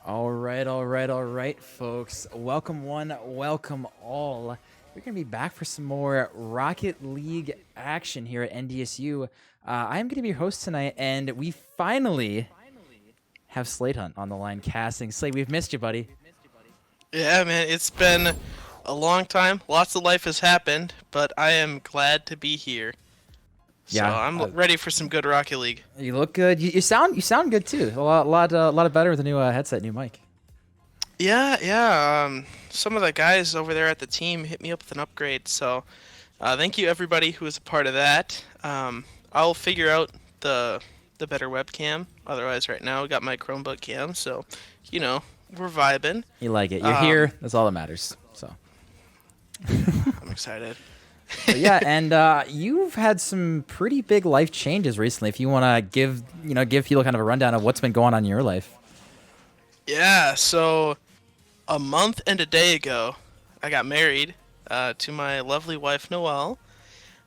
All right, folks. Welcome one, welcome all. We're going to be back for some more Rocket League action here at NDSU. I'm going to be your host tonight, and we finally have Sladehunt on the line casting. Slade, we've missed you, buddy. Yeah, man, it's been a long time. Lots of life has happened, but I am glad to be here. So Yeah, I'm ready for some good Rocket League. you look good. You sound good too. A lot better with the new headset, new mic. Yeah. Some of the guys over there at the team hit me up with an upgrade, so thank you everybody who was a part of that. I'll figure out the better webcam. Otherwise, right now I got my Chromebook cam, so we're vibing. You like it. You're here. That's all that matters. So. I'm excited. But yeah, and you've had some pretty big life changes recently. If you want to give people kind of a rundown of what's been going on in your life. Yeah, so a month and a day ago, I got married to my lovely wife, Noelle.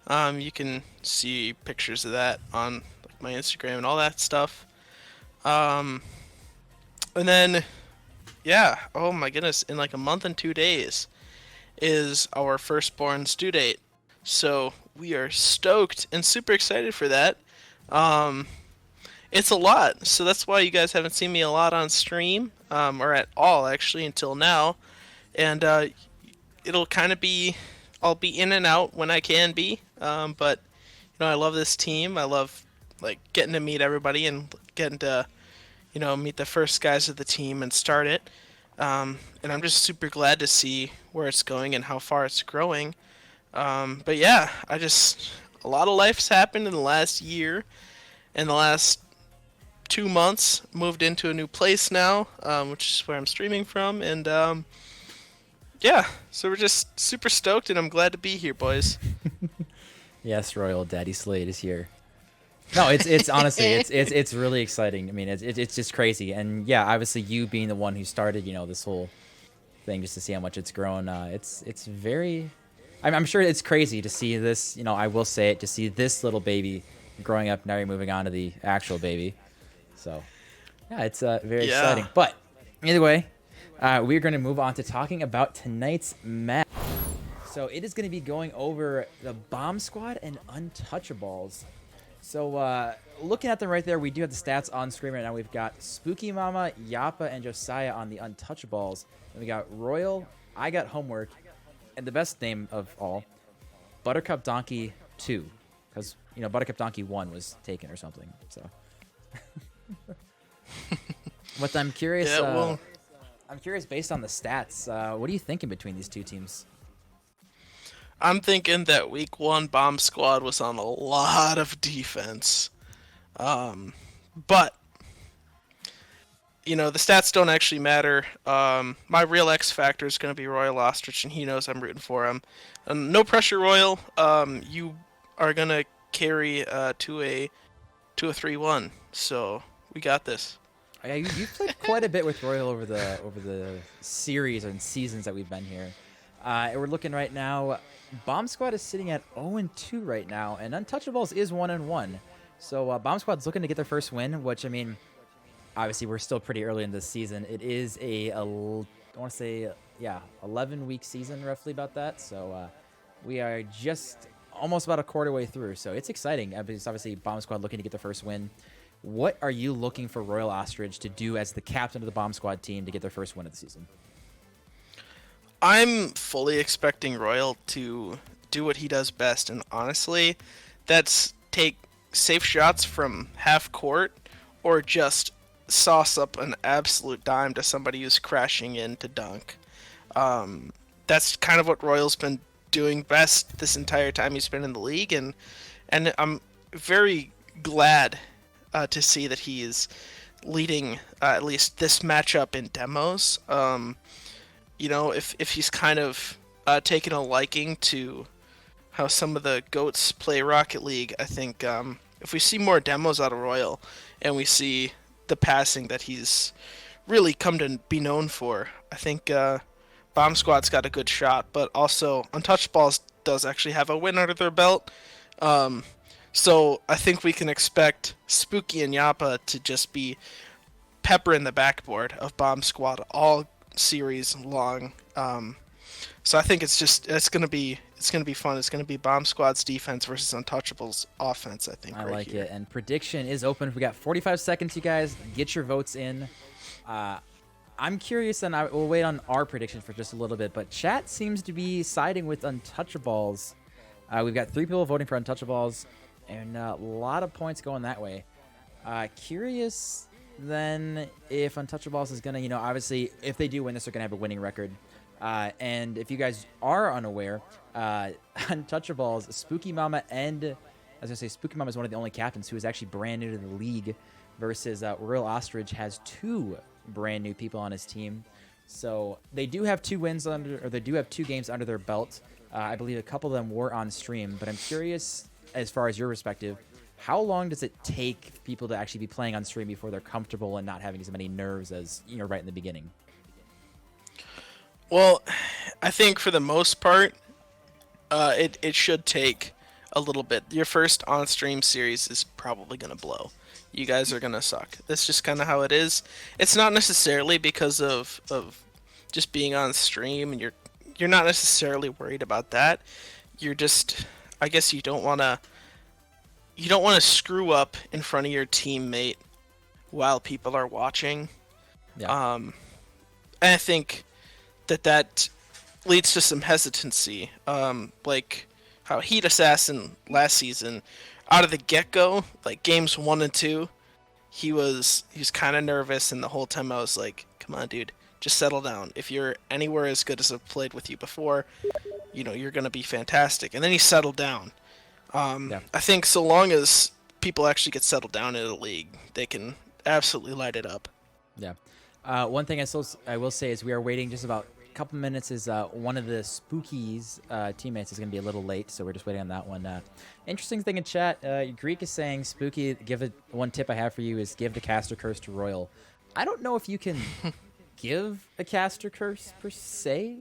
You can see pictures of that on my Instagram and all that stuff. And then, yeah, oh my goodness, in like a month and 2 days is our firstborn's due date. So we are stoked and super excited for that. It's a lot, so that's why you guys haven't seen me a lot on stream, or at all actually until now. And it'll kind of be, I'll be in and out when I can be. But I love this team. I love like getting to meet everybody and getting to meet the first guys of the team and start it. And I'm just super glad to see where it's going and how far it's growing. But yeah, a lot of life's happened in the last year. In the last 2 months, moved into a new place now, which is where I'm streaming from. And yeah, so we're just super stoked, and I'm glad to be here, boys. Yes, Royal Daddy Slade is here. No, it's honestly it's really exciting. I mean, it's just crazy, and yeah, obviously you being the one who started, this whole thing, just to see how much it's grown. It's very. I'm sure it's crazy to see this. I will say it, to see this little baby growing up. Now you're moving on to the actual baby. So, yeah, it's very exciting. But either way, we're going to move on to talking about tonight's match. So it is going to be going over the Bomb Squad and Untouchaballs. So looking at them right there, we do have the stats on screen right now. We've got SpookyMama, Llapa, and Josiah on the Untouchaballs. And we got Royal, IGotHomework, and the best name of all, Buttercup Donkey 2. Because, Buttercup Donkey 1 was taken or something. So. But I'm curious. I'm curious, based on the stats, what are you thinking between these two teams? I'm thinking that week 1 Bomb Squad was on a lot of defense. But the stats don't actually matter. My real X factor is going to be RoyalOstrich, and he knows I'm rooting for him. No pressure, Royal. You are going to carry to a 3-1. So we got this. Yeah, you've played quite a bit with Royal over the series and seasons that we've been here. We're looking right now. Bomb Squad is sitting at 0-2 right now, and Untouchables is 1-1. So Bomb Squad's looking to get their first win, which, I mean, obviously we're still pretty early in this season. It is I want to say, 11-week season, roughly about that. So we are just almost about a quarter way through. So it's exciting. It's obviously Bomb Squad looking to get their first win. What are you looking for RoyalOstrich to do as the captain of the Bomb Squad team to get their first win of the season? I'm fully expecting Royal to do what he does best, and honestly, that's take safe shots from half court or just sauce up an absolute dime to somebody who's crashing in to dunk. That's kind of what Royal's been doing best this entire time he's been in the league, and I'm very glad to see that he is leading at least this matchup in demos. If he's kind of taken a liking to how some of the GOATs play Rocket League, I think if we see more demos out of Royal and we see the passing that he's really come to be known for, I think Bomb Squad's got a good shot. But also, Untouchaballs does actually have a win under their belt. So I think we can expect Spooky and Llapa to just be peppering the backboard of Bomb Squad all series long. So I think it's gonna be fun. It's gonna be Bomb Squad's defense versus Untouchables offense. I think. I right like here. it. And prediction is open. We got 45 seconds, you guys. Get your votes in. I'm curious, and we'll wait on our prediction for just a little bit. But chat seems to be siding with Untouchaballs. We've got 3 people voting for Untouchaballs, and a lot of points going that way. Curious then if Untouchaballs is gonna, obviously if they do win this, they're gonna have a winning record. And if you guys are unaware, Untouchaballs, SpookyMama, and I was gonna say SpookyMama is one of the only captains who is actually brand new to the league, versus RoyalOstrich has 2 brand new people on his team. So they do have 2 wins they do have 2 games under their belt. I believe a couple of them were on stream, but I'm curious, as far as your perspective, how long does it take people to actually be playing on stream before they're comfortable and not having as many nerves as right in the beginning? Well, I think for the most part, it should take a little bit. Your first on-stream series is probably gonna blow. You guys are gonna suck. That's just kind of how it is. It's not necessarily because of just being on stream, and you're not necessarily worried about that. You're just, I guess you don't want to screw up in front of your teammate while people are watching. Yeah. And I think that leads to some hesitancy. Like how Heat Assassin last season, out of the get-go, like games 1 and 2, he was kind of nervous, and the whole time I was like, come on, dude, just settle down. If you're anywhere as good as I've played with you before, you're going to be fantastic. And then he settled down. Yeah. I think so long as people actually get settled down in the league, they can absolutely light it up. Yeah. One thing I will say is we are waiting just about a couple minutes. Is one of the Spookies teammates is going to be a little late, so we're just waiting on that one. Interesting thing in chat, Greek is saying, Spooky, one tip I have for you is give the caster curse to Royal. I don't know if you can give a caster curse per se,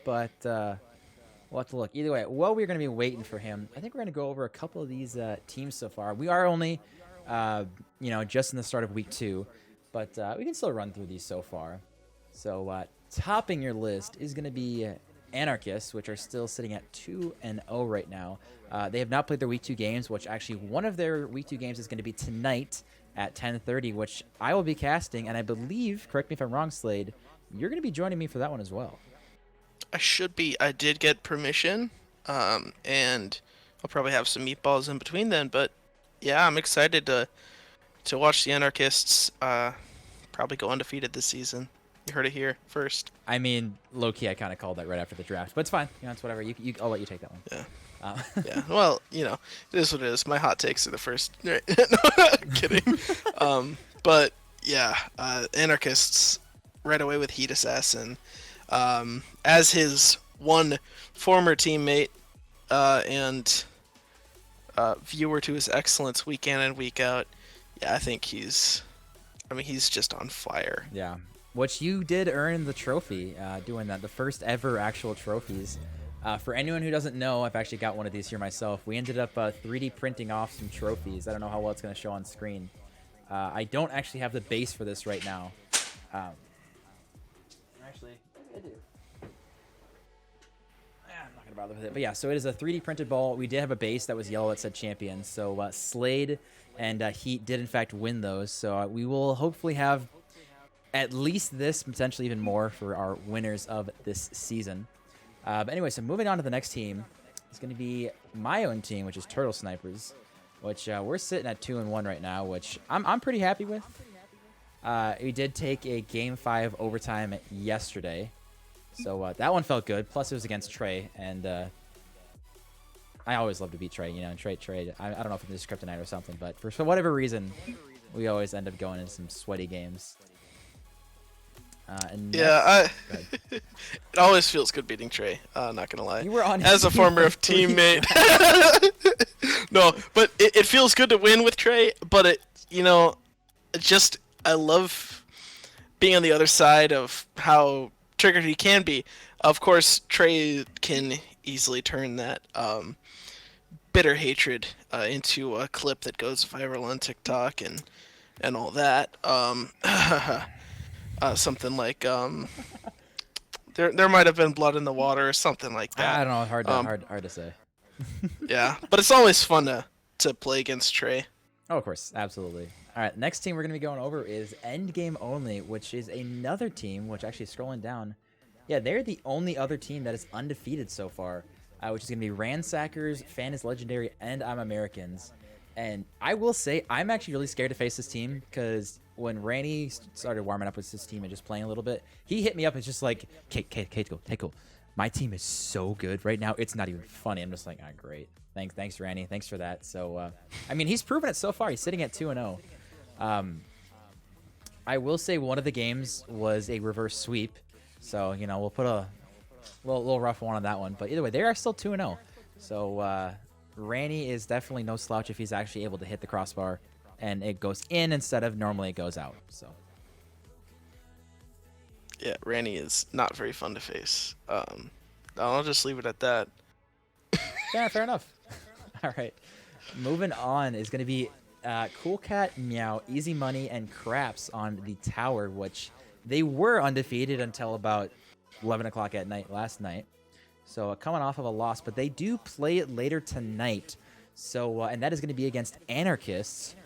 but we'll have to look. Either way, while we're going to be waiting for him, I think we're going to go over a couple of these teams so far. We are only, just in the start of week 2, but we can still run through these so far. So topping your list is going to be Anarchists, which are still sitting at 2-0 right now. They have not played their week 2 games, which actually one of their week 2 games is going to be tonight at 10:30, which I will be casting, and I believe, correct me if I'm wrong, Slade, you're going to be joining me for that one as well. I should be. I did get permission, and I'll probably have some meatballs in between then. But yeah, I'm excited to watch the Anarchists probably go undefeated this season. You heard it here first. I mean, low-key, I kind of called that right after the draft, but it's fine. It's whatever. I'll let you take that one. Yeah. Yeah. Well, it is what it is. My hot takes are the first. No, kidding. But yeah, Anarchists right away with Heat Assassin. As his one former teammate and viewer to his excellence week in and week out, yeah, I think he's just on fire. Yeah, which you did earn the trophy doing that, the first ever actual trophies. For anyone who doesn't know, I've actually got one of these here myself. We ended up 3D printing off some trophies. I don't know how well it's going to show on screen. I don't actually have the base for this right now. Actually, I do. I'm not going to bother with it. But yeah, so it is a 3D printed ball. We did have a base that was yellow that said champion. So Slade and Heat did, in fact, win those. So we will hopefully have at least this, potentially even more, for our winners of this season. But anyway, so moving on to the next team, it's going to be my own team, which is Turtle Snipers, which we're sitting at 2-1 right now, which I'm pretty happy with. We did take a Game 5 overtime yesterday, so that one felt good. Plus, it was against Trey, and I always love to beat Trey. Trey. I don't know if it's kryptonite or something, but for whatever reason, we always end up going in some sweaty games. It always feels good beating Trey. Not gonna lie. You were on as a former teammate. No, but it feels good to win with Trey. But I love being on the other side of how triggered he can be. Of course, Trey can easily turn that bitter hatred into a clip that goes viral on TikTok, and and all that. Something like there might have been blood in the water or something like that. I don't know. Um, Hard to say. yeah, but it's always fun to play against Trey. Oh, of course, absolutely. All right, next team we're gonna be going over is Endgame Only, which is another team. Which actually scrolling down, yeah, they're the only other team that is undefeated so far, which is gonna be Ransackers, Fan is Legendary, and I'm Americans. And I will say, I'm actually really scared to face this team because when Randy started warming up with his team and just playing a little bit, he hit me up. It's just like, Ktool, my team is so good right now. It's not even funny. I'm just like, ah, great. Thanks, Randy. Thanks for that. So, I mean, he's proven it so far. He's sitting at 2-0. I will say one of the games was a reverse sweep. So, you know, we'll put a little rough one on that one. But either way, they are still 2-0. So, Randy is definitely no slouch if he's actually able to hit the crossbar and it goes in instead of normally it goes out. So yeah, Randy is not very fun to face. I'll just leave it at that. yeah, fair enough. All right, moving on is going to be Cool Cat, Meow, Easy Money, and Craps on the tower, which they were undefeated until about 11 o'clock at night last night. So coming off of a loss, but they do play it later tonight. So and that is going to be against Anarchists.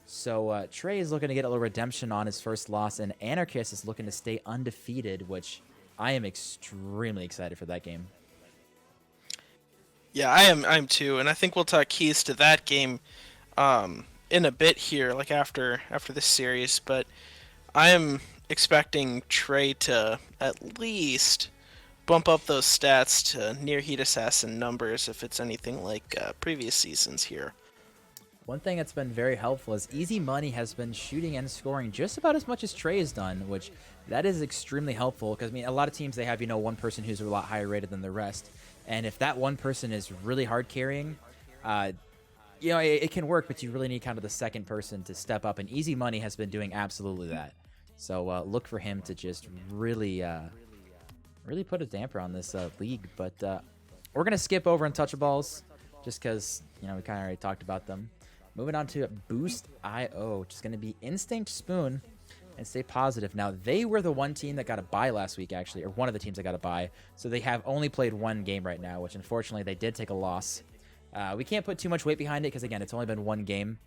So Trey is looking to get a little redemption on his first loss, and Anarchist is looking to stay undefeated, which I am extremely excited for that game. Yeah, I'm too, and I think we'll talk keys to that game in a bit here, like after this series. But I am expecting Trey to at least bump up those stats to near Heat Assassin numbers if it's anything like previous seasons here. One thing that's been very helpful is Easy Money has been shooting and scoring just about as much as Trey has done, which that is extremely helpful because, I mean, a lot of teams, they have, you know, one person who's a lot higher rated than the rest. And if that one person is really hard carrying, you know, it can work, but you really need kind of the second person to step up. And Easy Money has been doing absolutely that. So look for him to just really put a damper on this league. But we're going to skip over Untouchaballs just because, you know, we kind of already talked about them. Moving on to Boost.io, which is going to be Instinct, Spoon, and Stay Positive. Now, they were the one team that got a bye last week, actually, or one of the teams that got a bye. So they have only played one game right now, which unfortunately they did take a loss. We can't put too much weight behind it because, again, it's only been one game.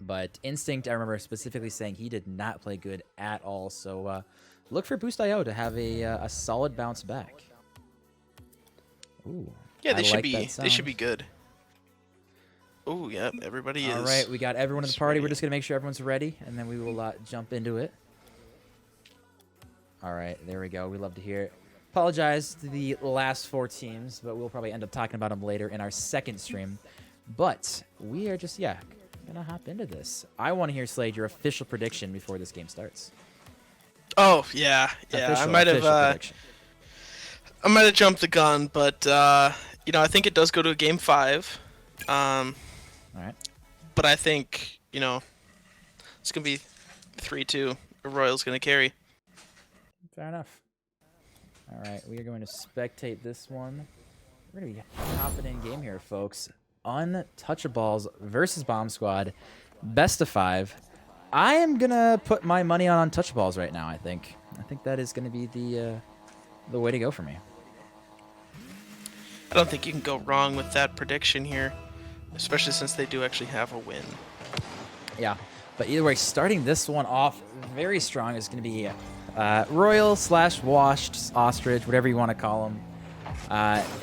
But Instinct, I remember specifically saying he did not play good at all. So look for Boost.io to have a solid bounce back. Ooh, yeah, they should be good. Oh, yep, everybody is. All right, we got everyone in the party. We're just going to make sure everyone's ready, and then we will jump into it. All right, there we go. We love to hear it. Apologize to the last four teams, but we'll probably end up talking about them later in our second stream. But we are just, going to hop into this. I want to hear, Slade, your official prediction before this game starts. Oh, yeah. I might have jumped the gun, but, you know, I think it does go to a game 5. All right. But I think, you know, it's going to be 3-2. Royal's going to carry. Fair enough. All right, we are going to spectate this one. We're going to be hopping in game here, folks. Untouchaballs versus Bomb Squad. Best of 5. I am going to put my money on Untouchaballs right now, I think. I think that is going to be the way to go for me. I don't think you can go wrong with that prediction here, especially since they do actually have a win. Yeah, but either way, starting this one off very strong is going to be Royal/Washed Ostrich, whatever you want to call him.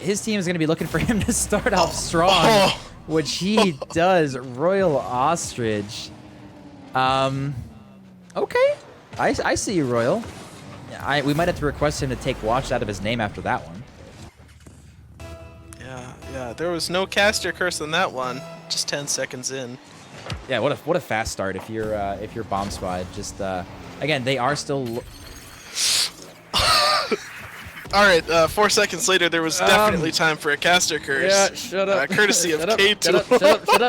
His team is going to be looking for him to start off strong, which he does. RoyalOstrich. Okay, I see you, Royal. We might have to request him to take Washed out of his name after that one. Yeah, there was no caster curse on that one. Just 10 seconds in. Yeah, what a fast start if you're Bomb Squad. Just again, they are still. All right, 4 seconds later, there was definitely time for a caster curse. Yeah, shut up. Courtesy of Ktool. Shut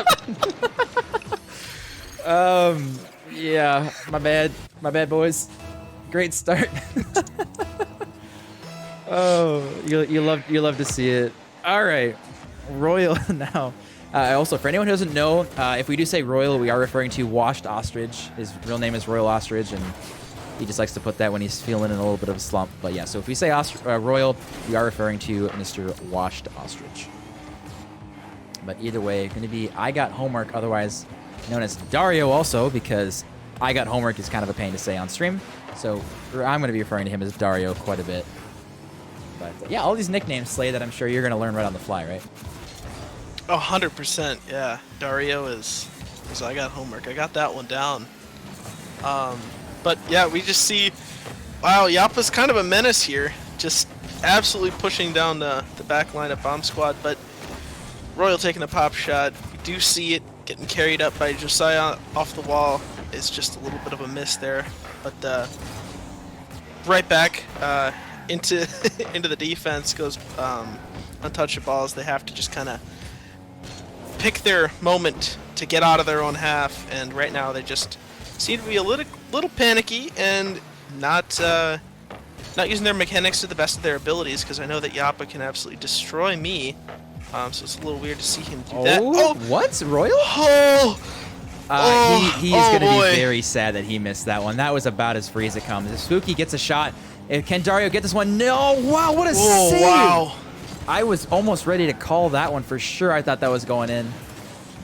up. Yeah, my bad, boys. Great start. Oh, you love to see it. All right, Royal now. Also, for anyone who doesn't know, if we do say Royal, we are referring to Washed Ostrich. His real name is RoyalOstrich, and he just likes to put that when he's feeling in a little bit of a slump. But yeah, so if we say Royal, we are referring to Mr. Washed Ostrich. But either way, going to be IGotHomework, otherwise known as Dario also, because IGotHomework is kind of a pain to say on stream. So I'm going to be referring to him as Dario quite a bit. But yeah, all these nicknames, Slade, that I'm sure you're going to learn right on the fly, right? 100%, yeah. Dario is IGotHomework. I got that one down. But yeah, we just see, wow, Llapa's kind of a menace here. Just absolutely pushing down the back line of Bomb Squad. But Royal taking a pop shot. We do see it getting carried up by Josiah off the wall. It's just a little bit of a miss there. But right back into into the defense goes Untouchaballs. They have to just kind of pick their moment to get out of their own half, and right now they just seem to be a little panicky and not using their mechanics to the best of their abilities, because I know that Llapa can absolutely destroy me. So it's a little weird to see him do that. Oh, what? Royal? He is going to be very sad that he missed that one. That was about as free as it comes. If Spooky gets a shot, can Dario get this one? No! Wow, what a save! Wow. I was almost ready to call that one for sure. I thought that was going in.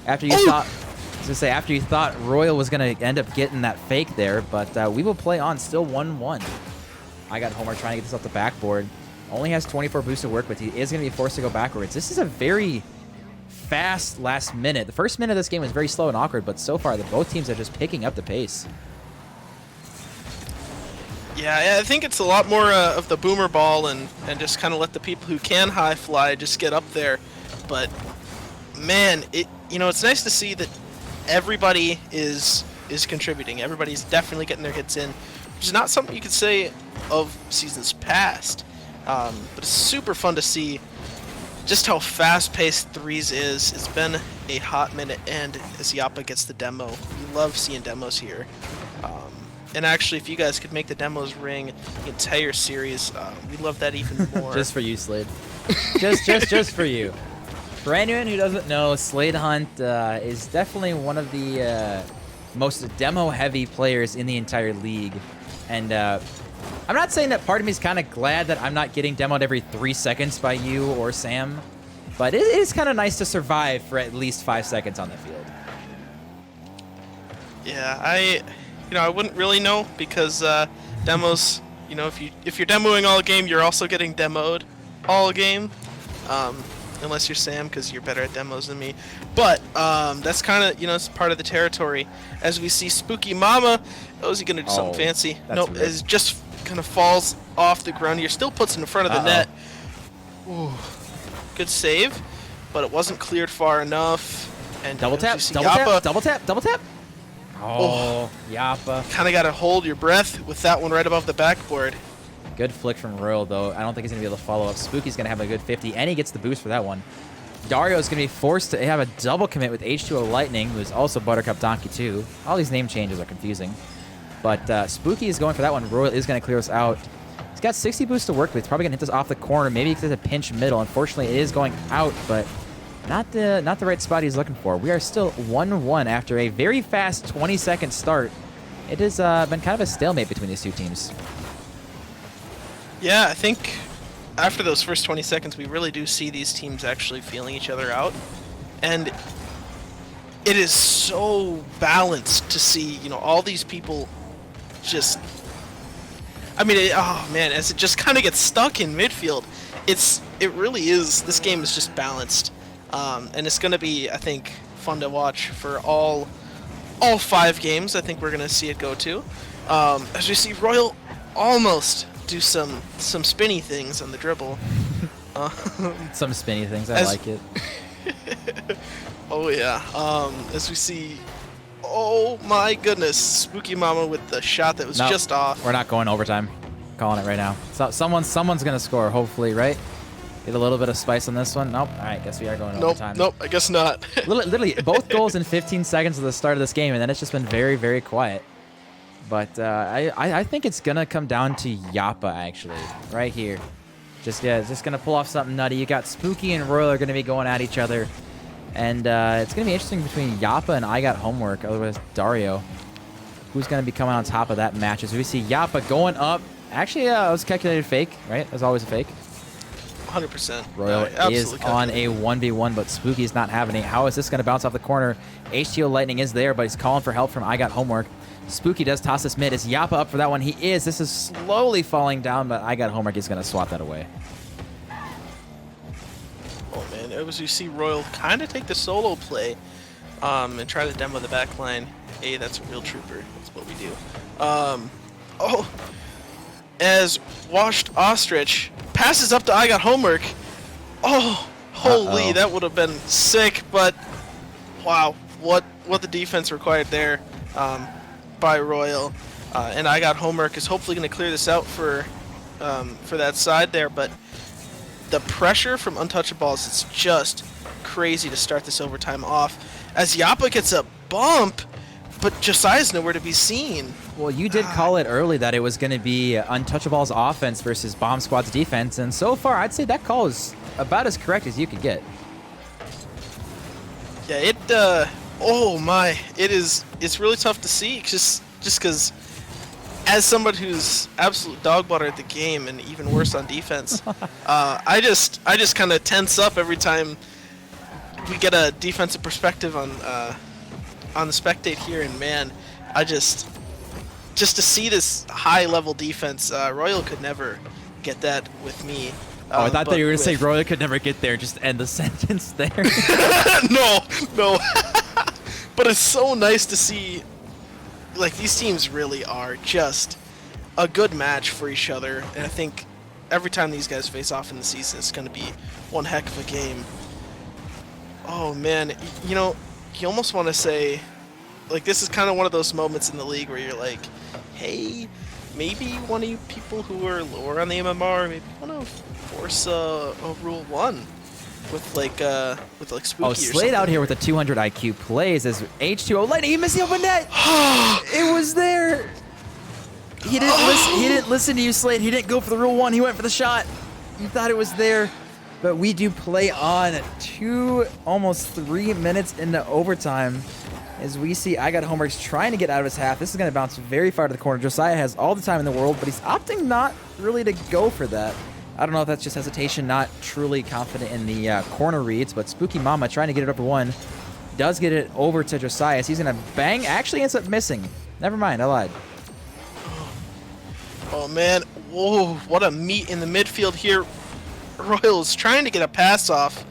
After you thought, I was gonna say, after you thought Royal was gonna end up getting that fake there, but we will play on, still 1-1. IGotHomework trying to get this off the backboard. Only has 24 boosts to work with. He is gonna be forced to go backwards. This is a very fast last minute. The first minute of this game was very slow and awkward, but so far both teams are just picking up the pace. Yeah, I think it's a lot more of the boomer ball and just kind of let the people who can high fly just get up there. But man, it's nice to see that everybody is contributing. Everybody's definitely getting their hits in, which is not something you could say of seasons past. But it's super fun to see just how fast-paced Threes is. It's been a hot minute, and as Llapa gets the demo, we love seeing demos here. And actually, if you guys could make the demos ring the entire series, we'd love that even more. Just for you, Slade. just for you. For anyone who doesn't know, Sladehunt is definitely one of the most demo-heavy players in the entire league. And I'm not saying that part of me is kind of glad that I'm not getting demoed every 3 seconds by you or Sam, but it is kind of nice to survive for at least 5 seconds on the field. Yeah, I wouldn't really know, because demos, if you're demoing all game, you're also getting demoed all game, unless you're Sam, because you're better at demos than me. But that's kind of, it's part of the territory. As we see SpookyMama, is he gonna do something fancy? Nope, it just kind of falls off the ground. You're still puts it in front of the net. Ooh, good save, but it wasn't cleared far enough. And double tap, double tap. Oh, Llapa. Kind of got to hold your breath with that one right above the backboard. Good flick from Royal, though. I don't think he's going to be able to follow up. Spooky's going to have a good 50, and he gets the boost for that one. Dario's going to be forced to have a double commit with H2O Lightning, who's also Buttercup Donkey 2. All these name changes are confusing. But Spooky is going for that one. Royal is going to clear us out. He's got 60 boosts to work with. He's probably going to hit this off the corner. Maybe he gets a pinch middle. Unfortunately, it is going out, but not the right spot he's looking for. We are still 1-1 after a very fast 20-second start. It has been kind of a stalemate between these two teams. Yeah, I think after those first 20 seconds, we really do see these teams actually feeling each other out. And it is so balanced to see, all these people just... I mean, oh man, as it just kind of gets stuck in midfield, it really is, this game is just balanced. And it's going to be, I think, fun to watch for all 5 games. I think we're going to see it go to. As we see Royal almost do some spinny things on the dribble. Some spinny things, I like it. Oh yeah. As we see, oh my goodness, SpookyMama with the shot that was just off. We're not going overtime. Calling it right now. So someone's going to score, hopefully, right? Get a little bit of spice on this one. Nope. All right, guess we are going overtime. Nope, I guess not. Literally, both goals in 15 seconds at the start of this game, and then it's just been very, very quiet. But I think it's going to come down to Llapa, actually, right here. Just going to pull off something nutty. You got Spooky and Royal are going to be going at each other. And it's going to be interesting between Llapa and IGotHomework, otherwise Dario. Who's going to be coming on top of that match? As we see Llapa going up. Actually, it was calculated fake, right? It was always a fake. 100%. Royal is on a 1v1, but Spooky's not having it. How is this going to bounce off the corner? HTO Lightning is there, but he's calling for help from IGotHomework. Spooky does toss this mid. Is Llapa up for that one? He is. This is slowly falling down, but IGotHomework is going to swat that away. Oh, man. As you see Royal kind of take the solo play and try to demo the back line. Hey, that's a real trooper. That's what we do. Oh, as RoyalOstrich passes up to IGotHomework. Oh, holy, that would have been sick, but wow, what the defense required there by Royal. And IGotHomework is hopefully going to clear this out for that side there, but the pressure from Untouchaballs is just crazy to start this overtime off. As Llapa gets a bump, but Josiah's nowhere to be seen. Well, you did call it early that it was going to be Untouchaballs offense versus Bomb Squad's defense, and so far I'd say that call is about as correct as you could get. Yeah, oh my, it's really tough to see just because as somebody who's absolute dog water at the game and even worse on defense, I just kind of tense up every time we get a defensive perspective on the spectate here, and man, I just to see this high level defense, Royal could never get that with me. I thought that you were going to say Royal could never get there, just end the sentence there. No. But it's so nice to see, like, these teams really are just a good match for each other, and I think every time these guys face off in the season, it's going to be one heck of a game. Oh man, you know, you almost want to say, like, this is kind of one of those moments in the league where you're like, hey, maybe one of you people who are lower on the MMR, maybe want to force a Rule 1 with like Spooky. Oh, Slade out here with a 200 IQ plays as H2O Lightning. He missed the open net. It was there. He didn't listen to you, Slade. He didn't go for the Rule 1. He went for the shot. He thought it was there. But we do play on almost 3 minutes into overtime. As we see IGotHomework's trying to get out of his half. This is going to bounce very far to the corner. Josiah has all the time in the world, but he's opting not really to go for that. I don't know if that's just hesitation, not truly confident in the corner reads, but SpookyMama trying to get it over one. Does get it over to Josiah. He's going to bang. Actually ends up missing. Never mind, I lied. Oh, man. Whoa, what a meet in the midfield here. Royal's trying to get a pass off.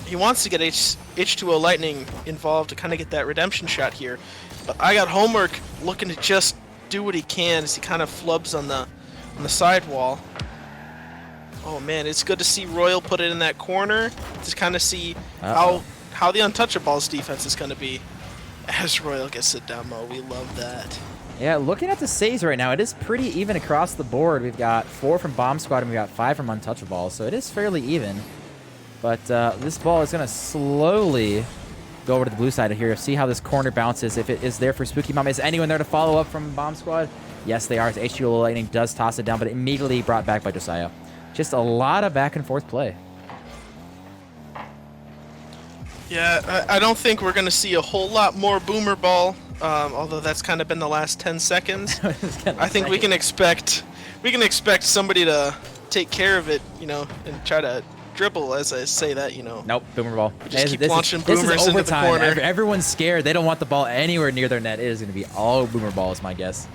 He wants to get H2O Lightning involved to kind of get that redemption shot here. But IGotHomework looking to just do what he can as he kind of flubs on the sidewall. Oh man, it's good to see Royal put it in that corner to kind of see how the Untouchaballs defense is going to be as Royal gets a demo. We love that. Yeah, looking at the saves right now, it is pretty even across the board. We've got 4 from Bomb Squad and we've got 5 from Untouchaballs, so it is fairly even. But this ball is going to slowly go over to the blue side here. See how this corner bounces. If it is there for SpookyMama. Is anyone there to follow up from Bomb Squad? Yes, they are. As HGO Lightning does toss it down, but immediately brought back by Josiah. Just a lot of back and forth play. Yeah, I don't think we're going to see a whole lot more boomer ball, although that's kind of been the last 10 seconds. I think we can expect somebody to take care of it, you know, and try to dribble as I say that, you know. Nope, boomer ball. Just keep launching boomers into the corner. Everyone's scared. They don't want the ball anywhere near their net. It is going to be all boomer balls, my guess.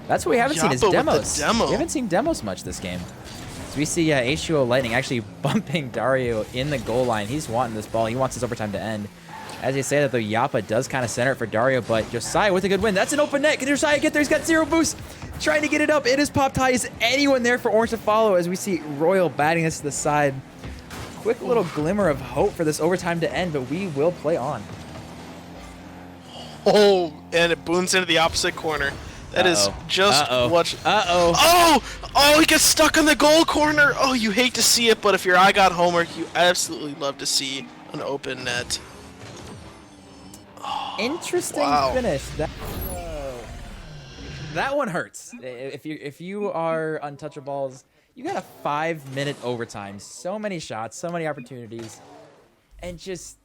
That's what we haven't seen is demos. We haven't seen demos much this game. So we see H2O Lightning actually bumping Dario in the goal line. He's wanting this ball. He wants his overtime to end. As they say that, though, Llapa does kind of center it for Dario, but Josiah with a good win. That's an open net. Can Josiah get there? He's got 0 boost. Trying to get it up. It is popped high. Is anyone there for Orange to follow as we see Royal batting this to the side? Quick little glimmer of hope for this overtime to end, but we will play on. Oh, and it booms into the opposite corner. That is just what... Oh, he gets stuck in the goal corner. Oh, you hate to see it, but if you're IGotHomework, you absolutely love to see an open net. Oh, interesting finish. That one hurts. If you are Untouchaballs, you got a 5-minute overtime. So many shots, so many opportunities. and just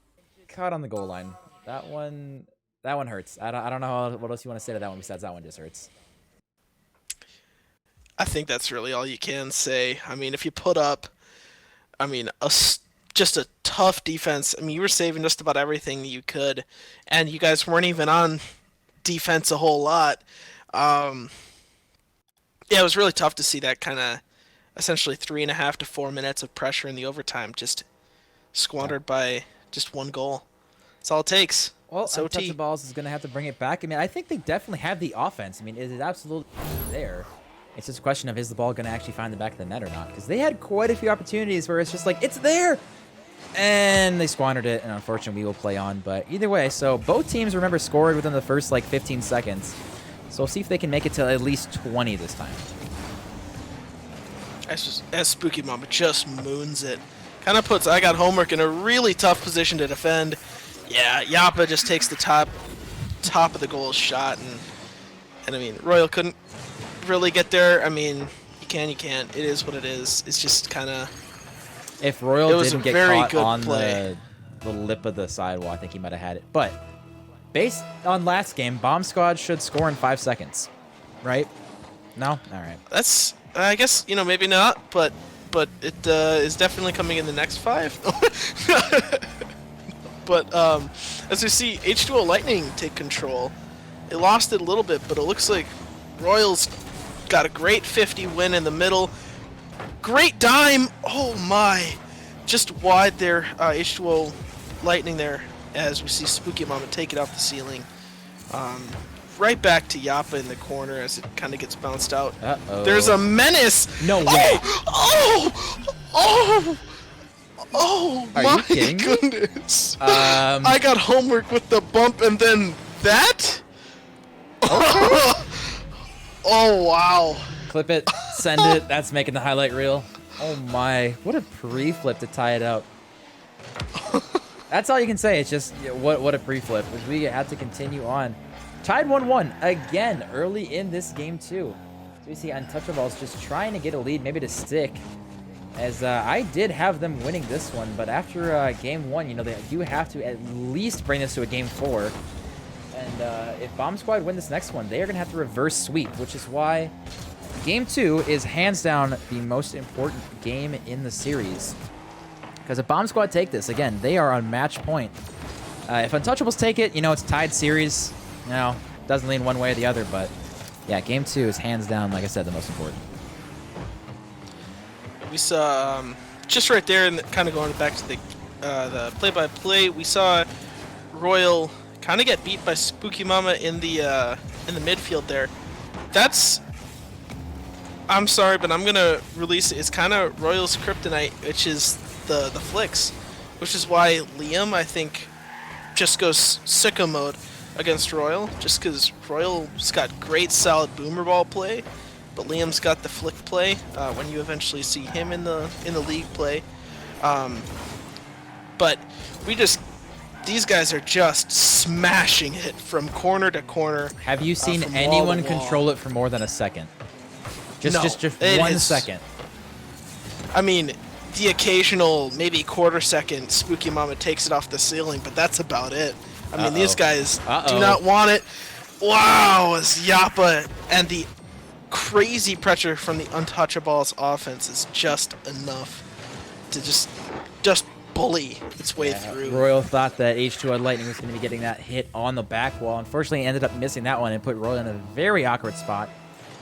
caught on the goal line. That one hurts. I don't know what else you want to say to that one besides that one just hurts. I think that's really all you can say. I mean, if you put up, I mean, just a tough defense. I mean, you were saving just about everything you could, and you guys weren't even on defense a whole lot. Yeah, it was really tough to see that kind of essentially 3.5 to 4 minutes of pressure in the overtime just squandered by just one goal. That's all it takes. Well, So Untouchaballs is going to have to bring it back. I mean, I think they definitely have the offense. I mean, it is absolutely there. It's just a question of is the ball going to actually find the back of the net or not? Because they had quite a few opportunities where it's just like, it's there! And they squandered it, and unfortunately we will play on. But either way, so both teams, remember, scored within the first, 15 seconds. So we'll see if they can make it to at least 20 this time. As SpookyMama just moons it. Kind of puts IGotHomework in a really tough position to defend. Yeah, Llapa just takes the top of the goal shot, and I mean, Royal couldn't really get there. I mean, you can't. It is what it is. It's just kind of... If Royal didn't get caught on the lip of the sidewall, I think he might have had it. But based on last game, Bomb Squad should score in 5 seconds, right? No? All right. That's, I guess, maybe not, but it is definitely coming in the next 5. But as we see H2O Lightning take control, it lost it a little bit, but it looks like Royals got a great 50 win in the middle. Great dime! Oh my! Just wide there, H2O Lightning there, as we see SpookyMama take it off the ceiling. Right back to Llapa in the corner as it kind of gets bounced out. Uh-oh. There's a menace! No way! Oh Are my you kidding me? goodness! IGotHomework with the bump and then that? Oh wow! Clip it, send it. That's making the highlight reel. Oh my! What a pre-flip to tie it up. That's all you can say. It's just what a pre-flip. We have to continue on. Tied 1-1 again early in this game too. So we see Untouchaballs just trying to get a lead, maybe to stick. As I did have them winning this one, but after game 1, they do have to at least bring this to a game 4. And if Bomb Squad win this next one, they are going to have to reverse sweep, which is why game 2 is hands down the most important game in the series. Because if Bomb Squad take this, again, they are on match point. If Untouchables take it, it's tied series. Doesn't lean one way or the other, but yeah, game 2 is hands down, like I said, the most important. We saw just right there, and kind of going back to the play-by-play. We saw Royal kind of get beat by SpookyMama in the midfield there. That's, I'm sorry, but I'm gonna release it. It's kind of Royal's kryptonite, which is the flicks, which is why Liam, I think, just goes sicko mode against Royal, just because Royal's got great solid boomer ball play. But Liam's got the flick play when you eventually see him in the league play. But these guys are just smashing it from corner to corner. Have you seen anyone control it for more than a second? Just 1 second. I mean, the occasional maybe quarter second SpookyMama takes it off the ceiling, but that's about it. I mean, these guys do not want it. Wow, it's Llapa, and the crazy pressure from the Untouchaballs offense is just enough to just bully its way through. Royal thought that H2O Lightning was going to be getting that hit on the back wall. Unfortunately, ended up missing that one and put Royal in a very awkward spot.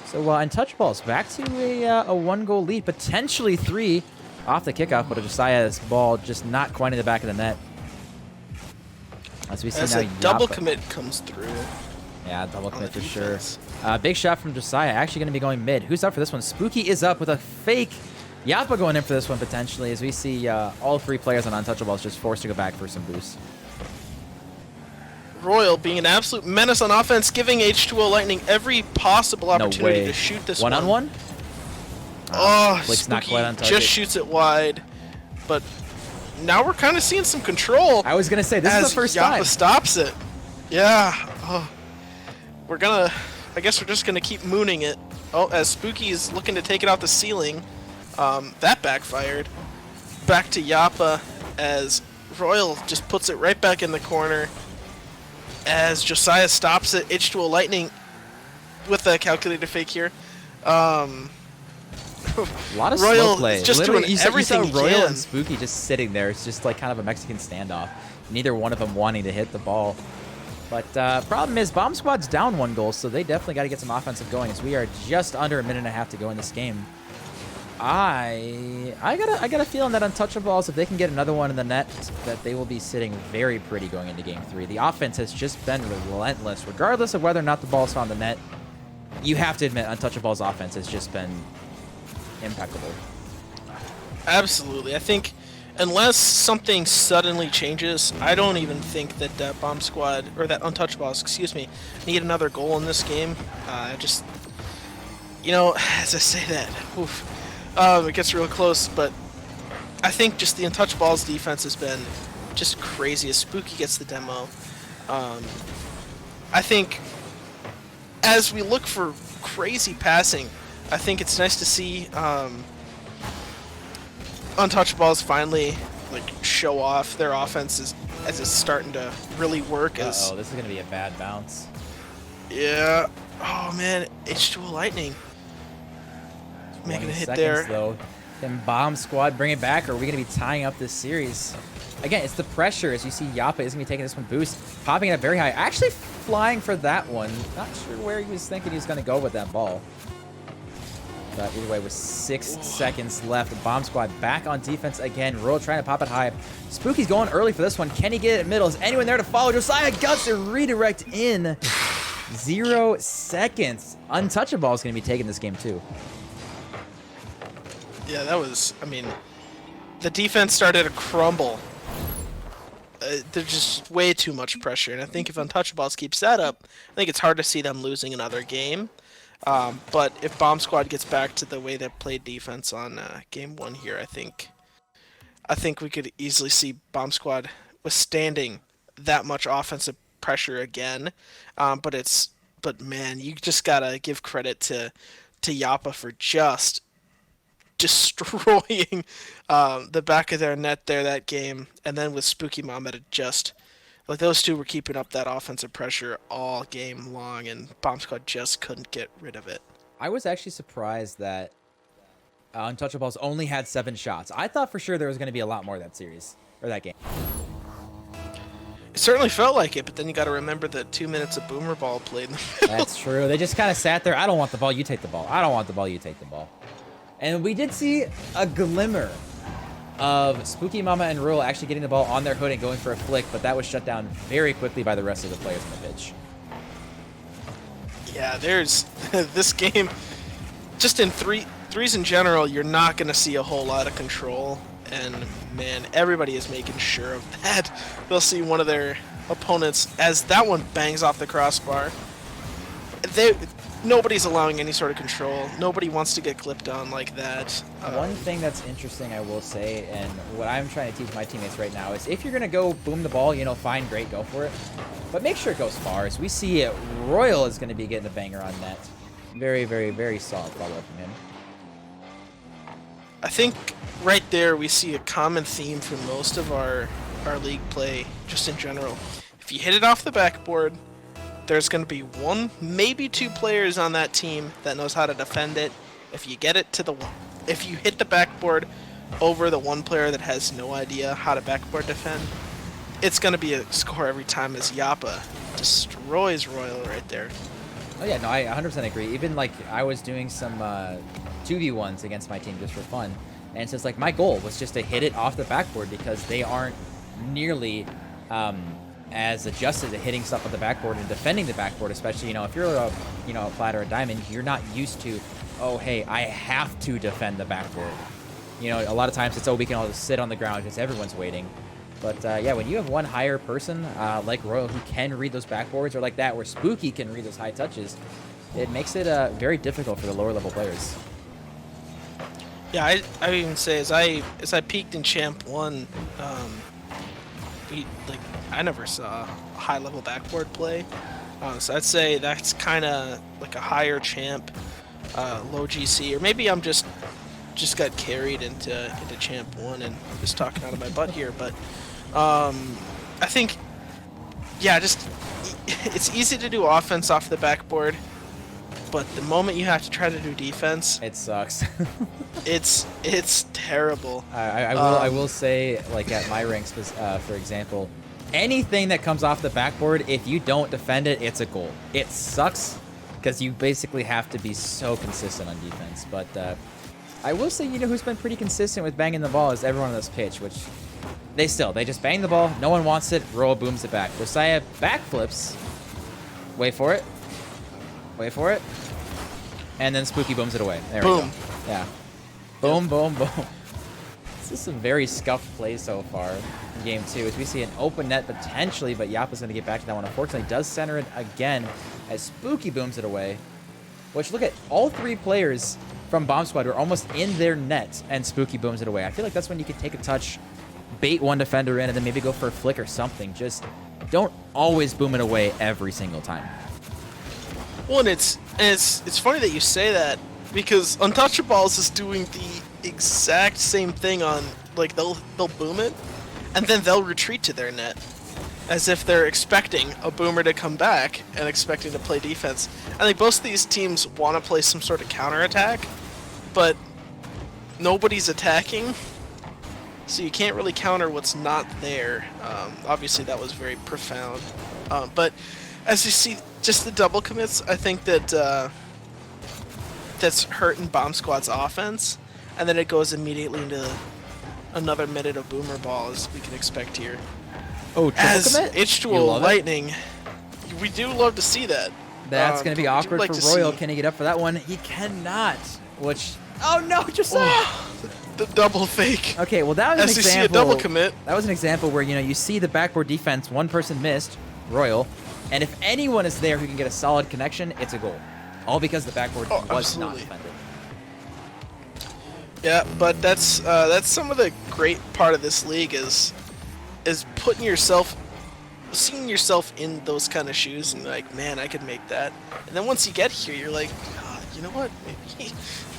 So Untouchaballs back to a 1-goal lead, potentially 3 off the kickoff, but Josiah's ball just not quite in the back of the net. As we see As now, a double commit comes through. Yeah, double commit for sure. Big shot from Josiah, actually going to be going mid. Who's up for this one? Spooky is up with a fake. Llapa going in for this one potentially, as we see all 3 players on Untouchaballs just forced to go back for some boost. Royal being an absolute menace on offense, giving H2O Lightning every possible opportunity to shoot this one. One-on-one? Spooky not quite on target. just shoots it wide. But now we're kind of seeing some control. I was going to say, this is the first time. Llapa stops it. Yeah. I guess we're just going to keep mooning it. Oh, as Spooky is looking to take it off the ceiling. That backfired. Back to Llapa as Royal just puts it right back in the corner as Josiah stops it. H2O Lightning with the calculated fake here. A lot of Royal slow play. is just Literally, doing you saw everything he Royal can. and Spooky just sitting there. It's just like kind of a Mexican standoff. Neither one of them wanting to hit the ball. But problem is, Bomb Squad's down 1 goal, so they definitely got to get some offensive going. As we are just under a minute and a half to go in this game. I got a feeling that Untouchaballs, if they can get another one in the net, that they will be sitting very pretty going into Game 3. The offense has just been relentless, regardless of whether or not the ball's found the net. You have to admit, Untouchaballs' offense has just been impeccable. Absolutely. I think unless something suddenly changes, I don't even think that Bomb Squad, or that Untouchaballs, excuse me, need another goal in this game. Just, you know, as I say that, oof, it gets real close, but I think just the Untouchaballs defense has been just crazy as Spooky gets the demo. I think as we look for crazy passing, I think it's nice to see Untouchaballs finally like show off their offense as it's starting to really work. Uh-oh, this is going to be a bad bounce. Yeah. Oh, man. H2O Lightning. Making a hit seconds, there. Though. Can Bomb Squad bring it back, or are we going to be tying up this series? Again, it's the pressure. As you see, Llapa is going to be taking this one boost, popping it up very high. Actually flying for that one. Not sure where he was thinking he was going to go with that ball. But either way, with 6 seconds left, Bomb Squad back on defense again. Royal trying to pop it high. Spooky's going early for this one. Can he get it at middle? Is anyone there to follow? Josiah guts a redirect in 0 seconds. Untouchaballs going to be taking this game too. Yeah, that was, I mean, the defense started to crumble. There's just way too much pressure, and I think if Untouchaballs keeps that up, I think it's hard to see them losing another game. But if Bomb Squad gets back to the way they played defense on Game 1 here, I think we could easily see Bomb Squad withstanding that much offensive pressure again. But man, you just gotta give credit to Llapa for just destroying the back of their net there that game, and then with SpookyMama to just like those two were keeping up that offensive pressure all game long, and Bomb Squad just couldn't get rid of it. I was actually surprised that Untouchaballs only had 7 shots. I thought for sure there was going to be a lot more that series or that game. It certainly felt like it, but then you got to remember the 2 minutes of boomer ball played in the middle. That's true. They just kind of sat there. I don't want the ball. You take the ball. I don't want the ball. You take the ball. And we did see a glimmer of SpookyMama and Royal actually getting the ball on their hood and going for a flick, but that was shut down very quickly by the rest of the players on the pitch. Yeah, there's this game, just in threes in general, you're not going to see a whole lot of control, and man, everybody is making sure of that. They'll see one of their opponents, as that one bangs off the crossbar, nobody's allowing any sort of control. Nobody wants to get clipped on like that. One thing that's interesting, I will say, and what I'm trying to teach my teammates right now is if you're going to go boom the ball, you know, fine, great, go for it. But make sure it goes far. As we see it, Royal is going to be getting a banger on net. Very, very, very solid follow-up from him. I think right there we see a common theme for most of our league play, just in general. If you hit it off the backboard, there's going to be 1, maybe 2 players on that team that knows how to defend it. If you get it to if you hit the backboard over the 1 player that has no idea how to backboard defend, it's going to be a score every time as Llapa destroys Royal right there. Oh yeah, no, I 100% agree. Even like I was doing some 2v1s against my team just for fun, and it's just like my goal was just to hit it off the backboard because they aren't nearly as adjusted to hitting stuff on the backboard and defending the backboard, especially, you know, if you're a flat or a diamond, you're not used to, oh, hey, I have to defend the backboard. You know, a lot of times it's, oh, we can all just sit on the ground because everyone's waiting. But, yeah, when you have one higher person like Royal who can read those backboards, or like that where Spooky can read those high touches, it makes it very difficult for the lower level players. Yeah, I would even say as I peaked in Champ 1, I never saw a high level backboard play. So I'd say that's kind of like a higher Champ, low GC, or maybe I'm just got carried into Champ 1 and I'm just talking out of my butt here. But I think, yeah, just it's easy to do offense off the backboard, but the moment you have to try to do defense, It sucks. it's terrible. I will say, like at my ranks, for example, anything that comes off the backboard, if you don't defend it, it's a goal. It sucks because you basically have to be so consistent on defense. But I will say, you know, who's been pretty consistent with banging the ball is everyone on this pitch, which they just bang the ball. No one wants it. Royal booms it back. Josiah backflips. Wait for it. Wait for it. And then Spooky booms it away. There we go. Yeah. Boom, boom, boom. This is some very scuffed play so far in game 2. As we see an open net potentially, but Llapa's going to get back to that one. Unfortunately, does center it again as Spooky booms it away. Which, look at all 3 players from Bomb Squad who are almost in their net, and Spooky booms it away. I feel like that's when you can take a touch, bait one defender in, and then maybe go for a flick or something. Just don't always boom it away every single time. Well, and it's funny that you say that, because Untouchaballs is doing the exact same thing on, like, they'll boom it, and then they'll retreat to their net, as if they're expecting a boomer to come back and expecting to play defense. I think both of these teams want to play some sort of counterattack, but nobody's attacking, so you can't really counter what's not there. Obviously, that was very profound. But as you see, just the double commits, I think that that's hurting Bomb Squad's offense, and then it goes immediately into another minute of boomer ball, as we can expect here. Oh, triple As commit? Ktool Lightning, we do love to see that. That's going to be awkward like for Royal. Can he get up for that one? He cannot. Which... Oh, no, Josiah! The double fake. Okay, well, that was an example. As you see a double commit. That was an example where, you know, you see the backboard defense, one person missed, Royal, and if anyone is there who can get a solid connection, it's a goal. All because the backboard was not defended. Yeah, but that's some of the great part of this league is seeing yourself in those kind of shoes and like, man, I could make that. And then once you get here, you're like, oh, you know what?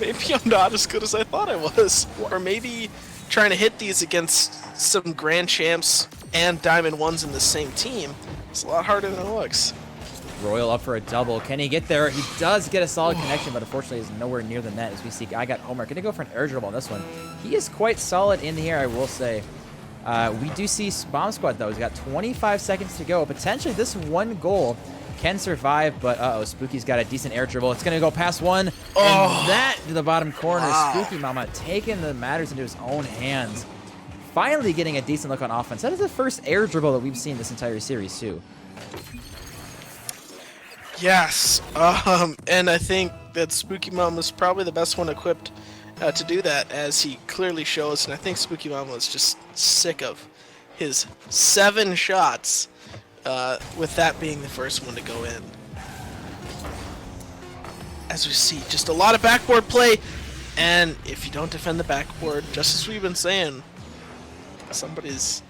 Maybe I'm not as good as I thought I was. Or maybe trying to hit these against some Grand Champs and Diamond 1s in the same team, it's a lot harder than it looks. Royal up for a double. Can he get there? He does get a solid connection, but unfortunately is nowhere near the net. As we see, IGotHomework going to go for an air dribble on this one. He is quite solid in the air, I will say. We do see Bomb Squad, though. He's got 25 seconds to go. Potentially, this one goal can survive, but Spooky's got a decent air dribble. It's going to go past one, and that to the bottom corner. Wow. SpookyMama taking the matters into his own hands. Finally getting a decent look on offense. That is the first air dribble that we've seen this entire series, too. Yes, and I think that SpookyMama is probably the best one equipped to do that, as he clearly shows, and I think SpookyMama is just sick of his 7 shots, with that being the first one to go in. As we see, just a lot of backboard play, and if you don't defend the backboard, just as we've been saying, somebody's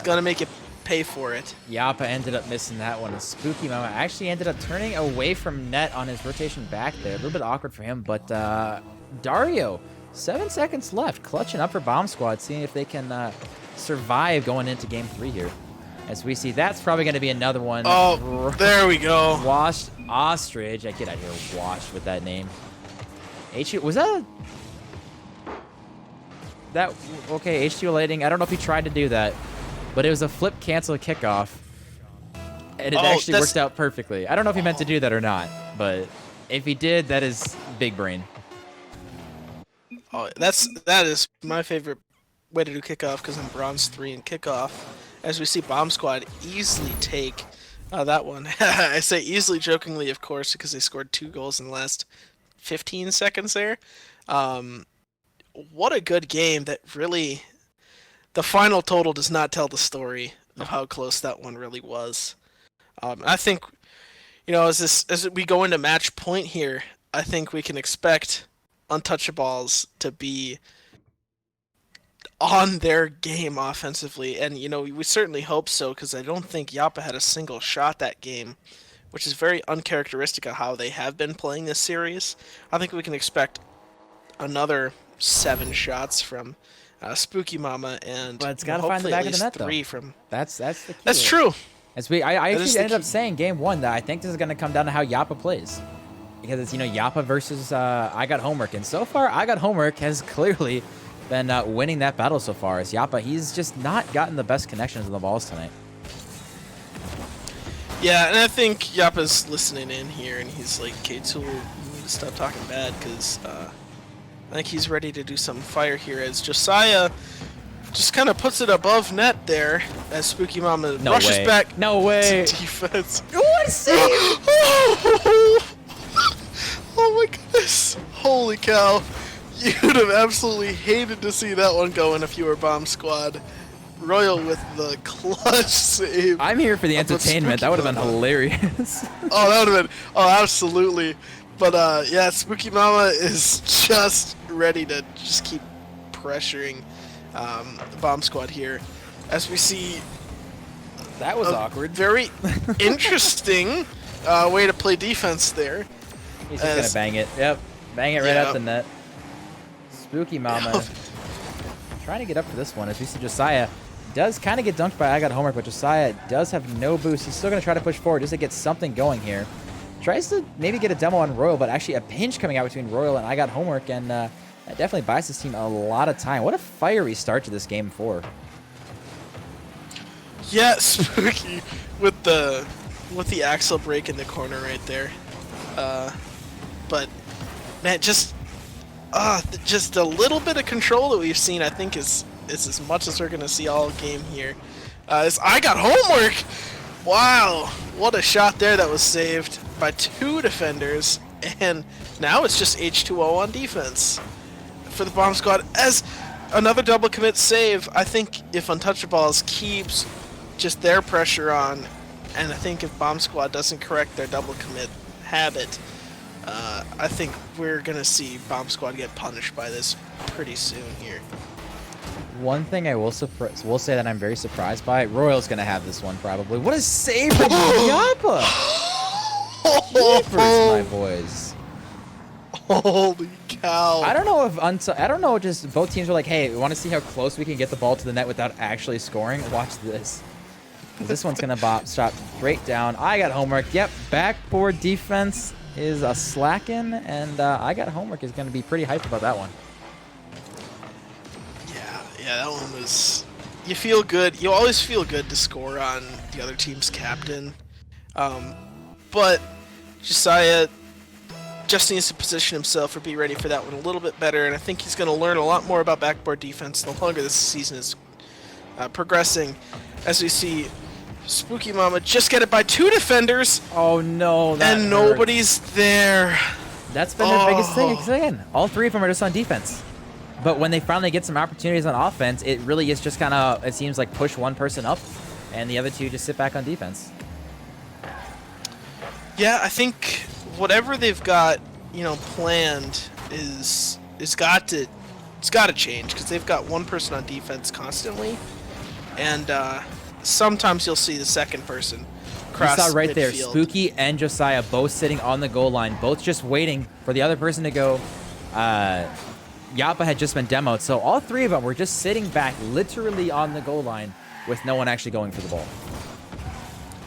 gonna make it pay for it. Llapa ended up missing that one, and SpookyMama actually ended up turning away from net on his rotation back there. A little bit awkward for him, but Dario, 7 seconds left, clutching up for Bomb Squad, seeing if they can survive going into game 3 here. As we see, that's probably going to be another one. Oh, there we go. RoyalOstrich. I get out here, Wash, with that name. Was that okay, H2 lighting. I don't know if he tried to do that, but it was a flip cancel kickoff, and it actually worked out perfectly. I don't know if he meant to do that or not, but if he did, that is big brain. Oh, that is my favorite way to do kickoff, because I'm bronze 3 in kickoff. As we see Bomb Squad easily take that one. I say easily jokingly, of course, because they scored 2 goals in the last 15 seconds there. What a good game that really... The final total does not tell the story of how close that one really was. I think, you know, as we go into match point here, I think we can expect Untouchaballs to be on their game offensively, and you know, we certainly hope so, because I don't think Llapa had a single shot that game, which is very uncharacteristic of how they have been playing this series. I think we can expect another 7 shots from SpookyMama, and But it's got to find the back of the net, though. From That's the key. That's true. I actually ended up saying game 1 that I think this is going to come down to how Llapa plays. Because it's, Llapa versus IGotHomework. And so far, IGotHomework has clearly been winning that battle so far. As Llapa, he's just not gotten the best connections on the balls tonight. Yeah, and I think Llapa's listening in here, and he's like, Ktool, you need to stop talking bad, because I think he's ready to do some fire here, as Josiah just kind of puts it above net there, as SpookyMama rushes back. No way. To defense. What a save! Oh my goodness. Holy cow. You'd have absolutely hated to see that one going if you were Bomb Squad. Royal with the clutch save. I'm here for the entertainment. That would have been hilarious. Oh, that would have been... Oh, absolutely. But, yeah, SpookyMama is just ready to just keep pressuring the Bomb Squad here. As we see... That was awkward. Very interesting way to play defense there. He's just going to bang it. Yep. Bang it right out the net. SpookyMama trying to get up for this one. As we see Josiah does kind of get dunked by IGotHomework, but Josiah does have no boost. He's still going to try to push forward just to get something going here. Tries to maybe get a demo on Royal, but actually a pinch coming out between Royal and IGotHomework, and that definitely buys this team a lot of time. What a fiery start to this game 4. Yeah, Spooky with the axle break in the corner right there. But man, just a little bit of control that we've seen, I think, is as much as we're gonna see all game here. As IGotHomework, wow, what a shot there that was saved by 2 defenders, and now it's just H2O on defense for the Bomb Squad. As another double commit save, I think if Untouchaballs keeps just their pressure on, and I think if Bomb Squad doesn't correct their double commit habit, I think we're gonna see Bomb Squad get punished by this pretty soon here. One thing I will say that I'm very surprised by, Royal's gonna have this one probably. What a save from Llapa! Jeepers, my boys. Holy cow! I don't know if just both teams were like, hey, we want to see how close we can get the ball to the net without actually scoring. Watch this. This one's gonna shot straight down. IGotHomework. Yep, backboard defense is a slacking, and IGotHomework is gonna be pretty hyped about that one. Yeah, that one was... You feel good. You always feel good to score on the other team's captain. But Josiah just needs to position himself or be ready for that one a little bit better, and I think he's going to learn a lot more about backboard defense the longer this season is progressing. As we see SpookyMama just get it by 2 defenders. Oh no, that and nobody's there. That's been their biggest thing. Again, all 3 of them are just on defense. But when they finally get some opportunities on offense, it really is just kind of, it seems like push one person up, and the other 2 just sit back on defense. Yeah, I think whatever they've got, planned is got to change, because they've got one person on defense constantly, and sometimes you'll see the second person cross. You saw right there, midfield. Spooky and Josiah both sitting on the goal line, both just waiting for the other person to go. Llapa had just been demoed, so all 3 of them were just sitting back literally on the goal line with no one actually going for the ball.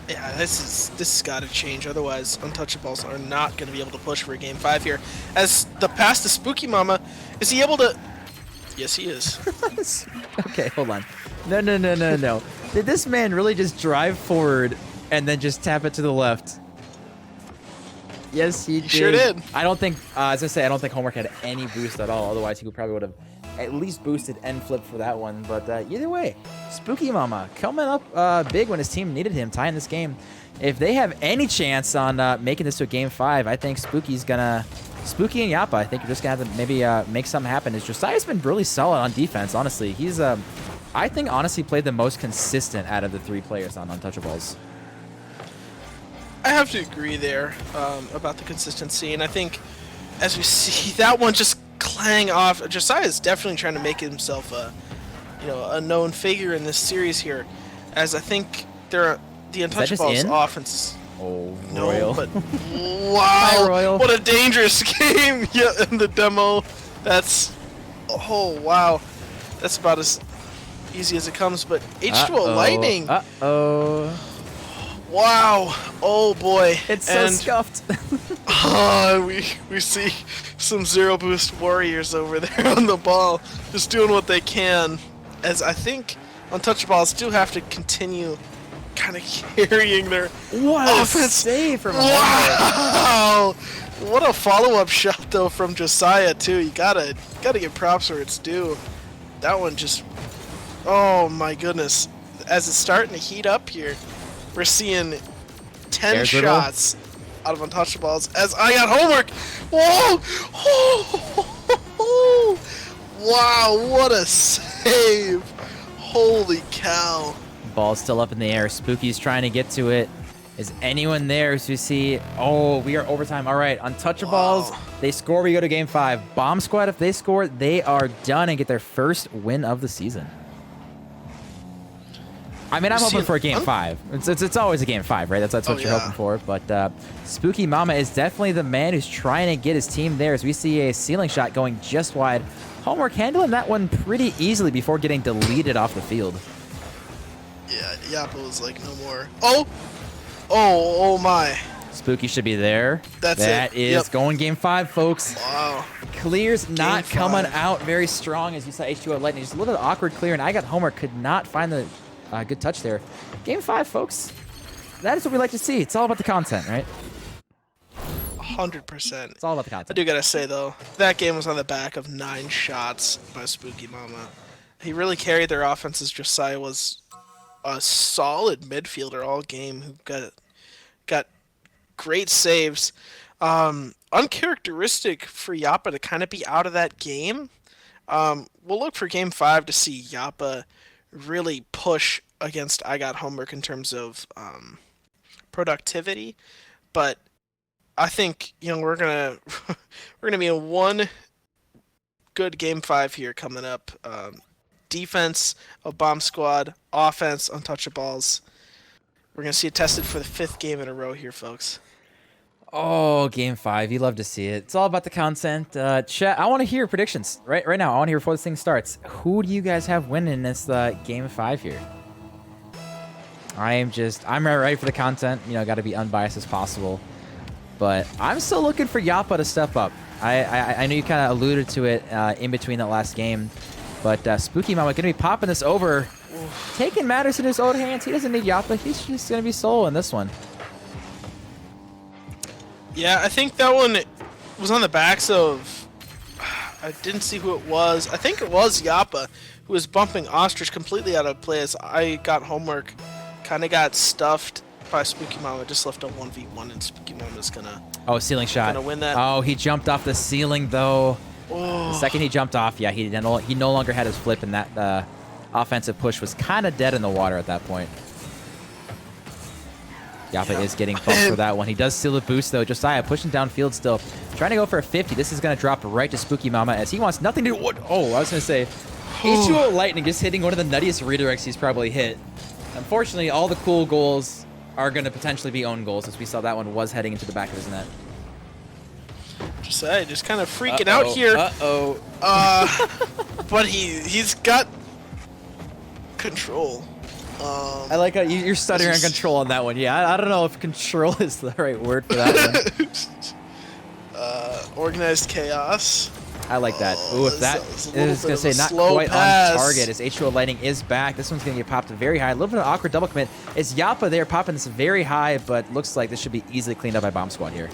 Yeah, this has got to change, otherwise Untouchaballs are not going to be able to push for a game 5 here. As the pass to SpookyMama, is he able to... Yes, he is. Okay, hold on. No. Did this man really just drive forward and then just tap it to the left? Yes, he did. Sure did. I don't think, as I say, I don't think Homework had any boost at all. Otherwise, he probably would have at least boosted and flipped for that one. But either way, SpookyMama coming up big when his team needed him, tying this game. If they have any chance on making this to a game 5, I think Spooky and Llapa, I think you're just going to have to maybe make something happen. As Josiah's been really solid on defense, honestly. He's, I think, honestly played the most consistent out of the 3 players on Untouchaballs. I have to agree there about the consistency, and I think as we see that one just clang off, Josiah is definitely trying to make himself a known figure in this series here, as I think the Untouchaballs offense. Oh, Royal. No, but wow, Hi, Royal. What a dangerous game! Yeah, in the demo, that's wow. That's about as easy as it comes. But H2O Lightning. Wow. Oh boy. It's so scuffed. We see some zero boost warriors over there on the ball, just doing what they can. As I think Untouchaballs do have to continue kind of carrying their offense. A save from Wow! What a follow-up shot though from Josiah too. You gotta give props where it's due. That one just, oh my goodness! As it's starting to heat up here, we're seeing 10 shots out of Untouchaballs. As IGotHomework, whoa! Oh, wow! What a save! Holy cow! Ball's still up in the air. Spooky's trying to get to it. Is anyone there as we see? Oh, we are overtime. All right, Untouchaballs. Wow. They score. We go to game 5. Bomb Squad, if they score, they are done and get their first win of the season. I mean, I'm hoping for a game 5. It's always a game 5, right? That's what you're hoping for. But SpookyMama is definitely the man who's trying to get his team there as we see a ceiling shot going just wide. Homework handling that one pretty easily before getting deleted off the field. Yeah, Llapa was like, no more. Oh my. Spooky should be there. That is going game 5, folks. Wow. Clear's not coming out very strong, as you saw H2O Lightning. Just a little bit awkward clear, and IGotHomework could not find the good touch there. Game 5, folks. That is what we like to see. It's all about the content, right? 100%. It's all about the content. I do gotta say though, that game was on the back of 9 shots by SpookyMama. He really carried their offense as Josiah was a solid midfielder all game who got great saves. Uncharacteristic for Llapa to kind of be out of that game. We'll look for game 5 to see Llapa really push against IGotHomework in terms of productivity, but I think we're gonna be in one good game 5 here coming up. Defense of Bomb Squad, offense Untouchaballs. We're gonna see it tested for the 5th game in a row here, folks. Oh, game 5. You love to see it. It's all about the content. Chat, I want to hear predictions right now. I want to hear before this thing starts. Who do you guys have winning this game 5 here? I'm ready for the content. Got to be unbiased as possible. But I'm still looking for Llapa to step up. I know you kind of alluded to it in between that last game. But SpookyMama going to be popping this over. Taking matters in his own hands. He doesn't need Llapa. He's just going to be solo in this one. Yeah, I think that one was on the backs of... I didn't see who it was. I think it was Llapa who was bumping Ostrich completely out of play as IGotHomework kind of got stuffed by SpookyMama. Just left a 1v1 and SpookyMama's gonna... Oh, ceiling shot. Gonna win that. Oh, he jumped off the ceiling though. Oh. The second he jumped off, yeah, he no longer had his flip, and that offensive push was kind of dead in the water at that point. Llapa is getting bumped for that one. He does steal a boost, though. Josiah pushing downfield still. Trying to go for a 50. This is going to drop right to SpookyMama as he wants nothing to do. Oh, I was going to say, H2O Lightning just hitting one of the nuttiest redirects he's probably hit. Unfortunately, all the cool goals are going to potentially be own goals, as we saw that one was heading into the back of his net. Josiah just kind of freaking out here. But he's got control. I like how you're stuttering on control on that one. Yeah, I don't know if control is the right word for that one. Organized chaos. I like that. Ooh, if that is going to say not quite on target as H2O Lightning is back. This one's going to get popped very high. A little bit of awkward double commit. It's Llapa there popping this very high, but looks like this should be easily cleaned up by Bomb Squad here.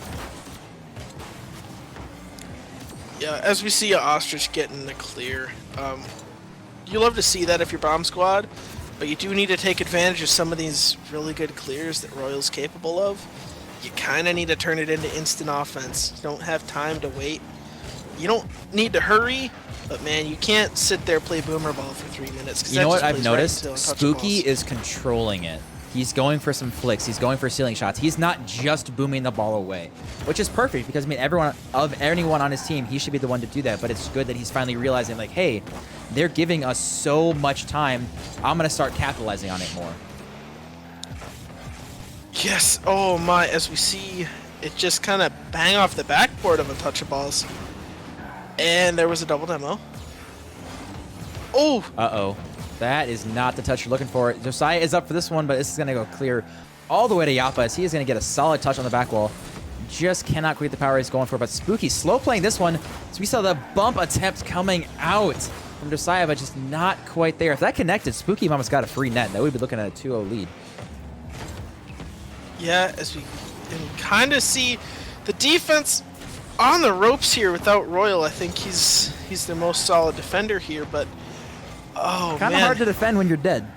Yeah, as we see Ostrich getting the clear. You love to see that if you're Bomb Squad, but you do need to take advantage of some of these really good clears that Royal's capable of. You kind of need to turn it into instant offense. You don't have time to wait. You don't need to hurry, but man, you can't sit there play boomer ball for 3 minutes. You know what I've noticed? Spooky is controlling it. He's going for some flicks. He's going for ceiling shots. He's not just booming the ball away, which is perfect because, I mean, anyone on his team, he should be the one to do that. But it's good that he's finally realizing, like, hey, they're giving us so much time. I'm going to start capitalizing on it more. Yes. Oh, my. As we see it just kind of bang off the backboard of Untouchaballs. And there was a double demo. Oh! Uh-oh. That is not the touch you're looking for. Josiah is up for this one, but this is going to go clear all the way to Llapa as he is going to get a solid touch on the back wall. Just cannot create the power he's going for, but Spooky slow playing this one. So we saw the bump attempt coming out from Josiah, but just not quite there. If that connected, SpookyMama's got a free net. Now we'd be looking at a 2-0 lead. Yeah, as we can kind of see the defense on the ropes here without Royal. I think he's the most solid defender here, but oh, kind of hard to defend when you're dead.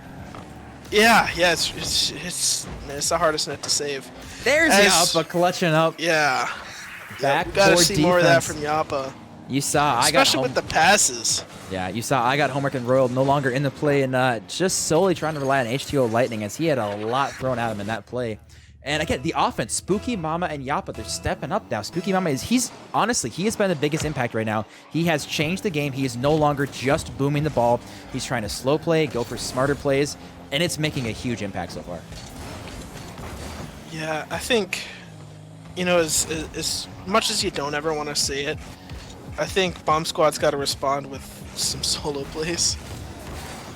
Yeah, it's the hardest net to save. There's Llapa clutching up. Yeah. Back we gotta see defense. more of that from Llapa. You saw especially with the passes. Yeah, you saw IGotHomework and Royal no longer in the play and just solely trying to rely on H2O Lightning as he had a lot thrown at him in that play. And again, the offense, SpookyMama and Llapa, they're stepping up now. SpookyMama he has been the biggest impact right now. He has changed the game. He is no longer just booming the ball. He's trying to slow play, go for smarter plays, and it's making a huge impact so far. Yeah, I think, as much as you don't ever want to say it, I think Bomb Squad's got to respond with some solo plays.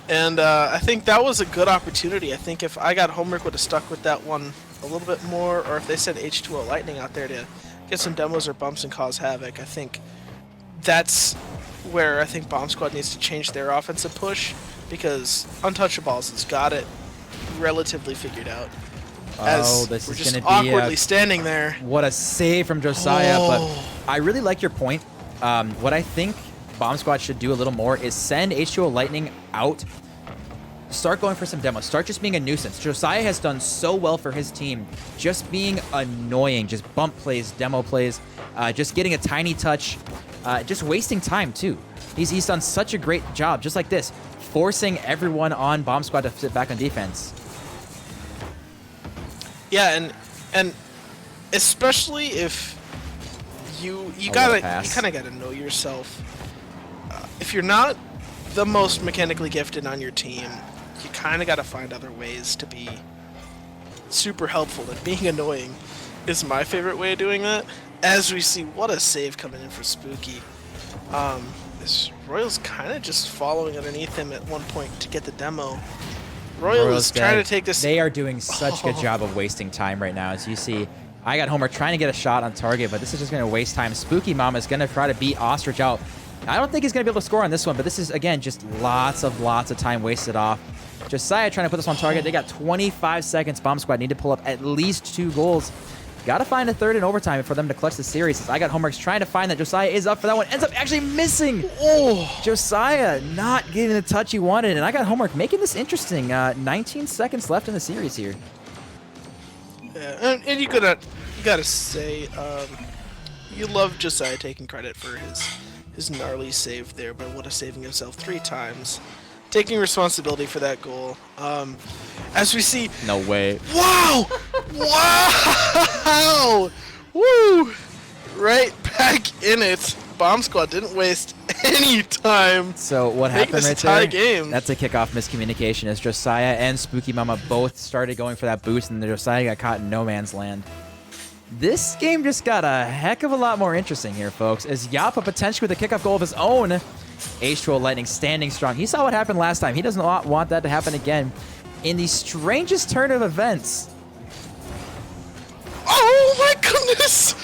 And I think that was a good opportunity. I think if IGotHomework would have stuck with that one a little bit more, or if they sent H2O Lightning out there to get some demos or bumps and cause havoc, I think that's where I think Bomb Squad needs to change their offensive push, because Untouchaballs has got it relatively figured out. Oh, this we're is just going to be awkwardly standing there. What a save from Josiah, but I really like your point. What I think Bomb Squad should do a little more is send H2O Lightning out. Start going for some demos. Start just being a nuisance. Josiah has done so well for his team, just being annoying, just bump plays, demo plays, just getting a tiny touch, just wasting time too. He's done such a great job, just like this, forcing everyone on Bomb Squad to sit back on defense. Yeah, and especially if you kind of gotta know yourself. If you're not the most mechanically gifted on your team, you kind of gotta find other ways to be super helpful. And being annoying is my favorite way of doing that. As we see, what a save coming in for Spooky. This Royal's kind of just following underneath him at one point to get the demo. Royal's trying to take this. They are doing such a good job of wasting time right now. As you see, IGotHomework trying to get a shot on target, but this is just going to waste time. SpookyMama is going to try to beat Ostrich out. I don't think he's going to be able to score on this one, but this is, again, just lots of time wasted off. Josiah trying to put this on target. They got 25 seconds. Bomb Squad need to pull up at least 2 goals. Got to find a third in overtime for them to clutch the series. As IGotHomework's trying to find that. Josiah is up for that one. Ends up actually missing. Oh, Josiah not getting the touch he wanted. And IGotHomework making this interesting. 19 seconds left in the series here. Yeah, and you gotta say, you love Josiah taking credit for his gnarly save there, but would have saving himself 3 times. Taking responsibility for that goal. As we see... No way. Wow! Wow! Woo! Right back in it. Bomb Squad didn't waste any time. So what happened right there? Game. That's a kickoff miscommunication as Josiah and SpookyMama both started going for that boost, and Josiah got caught in no man's land. This game just got a heck of a lot more interesting here, folks, as Llapa potentially with a kickoff goal of his own. H2O Lightning standing strong. He saw what happened last time. He doesn't want that to happen again in the strangest turn of events. Oh my goodness!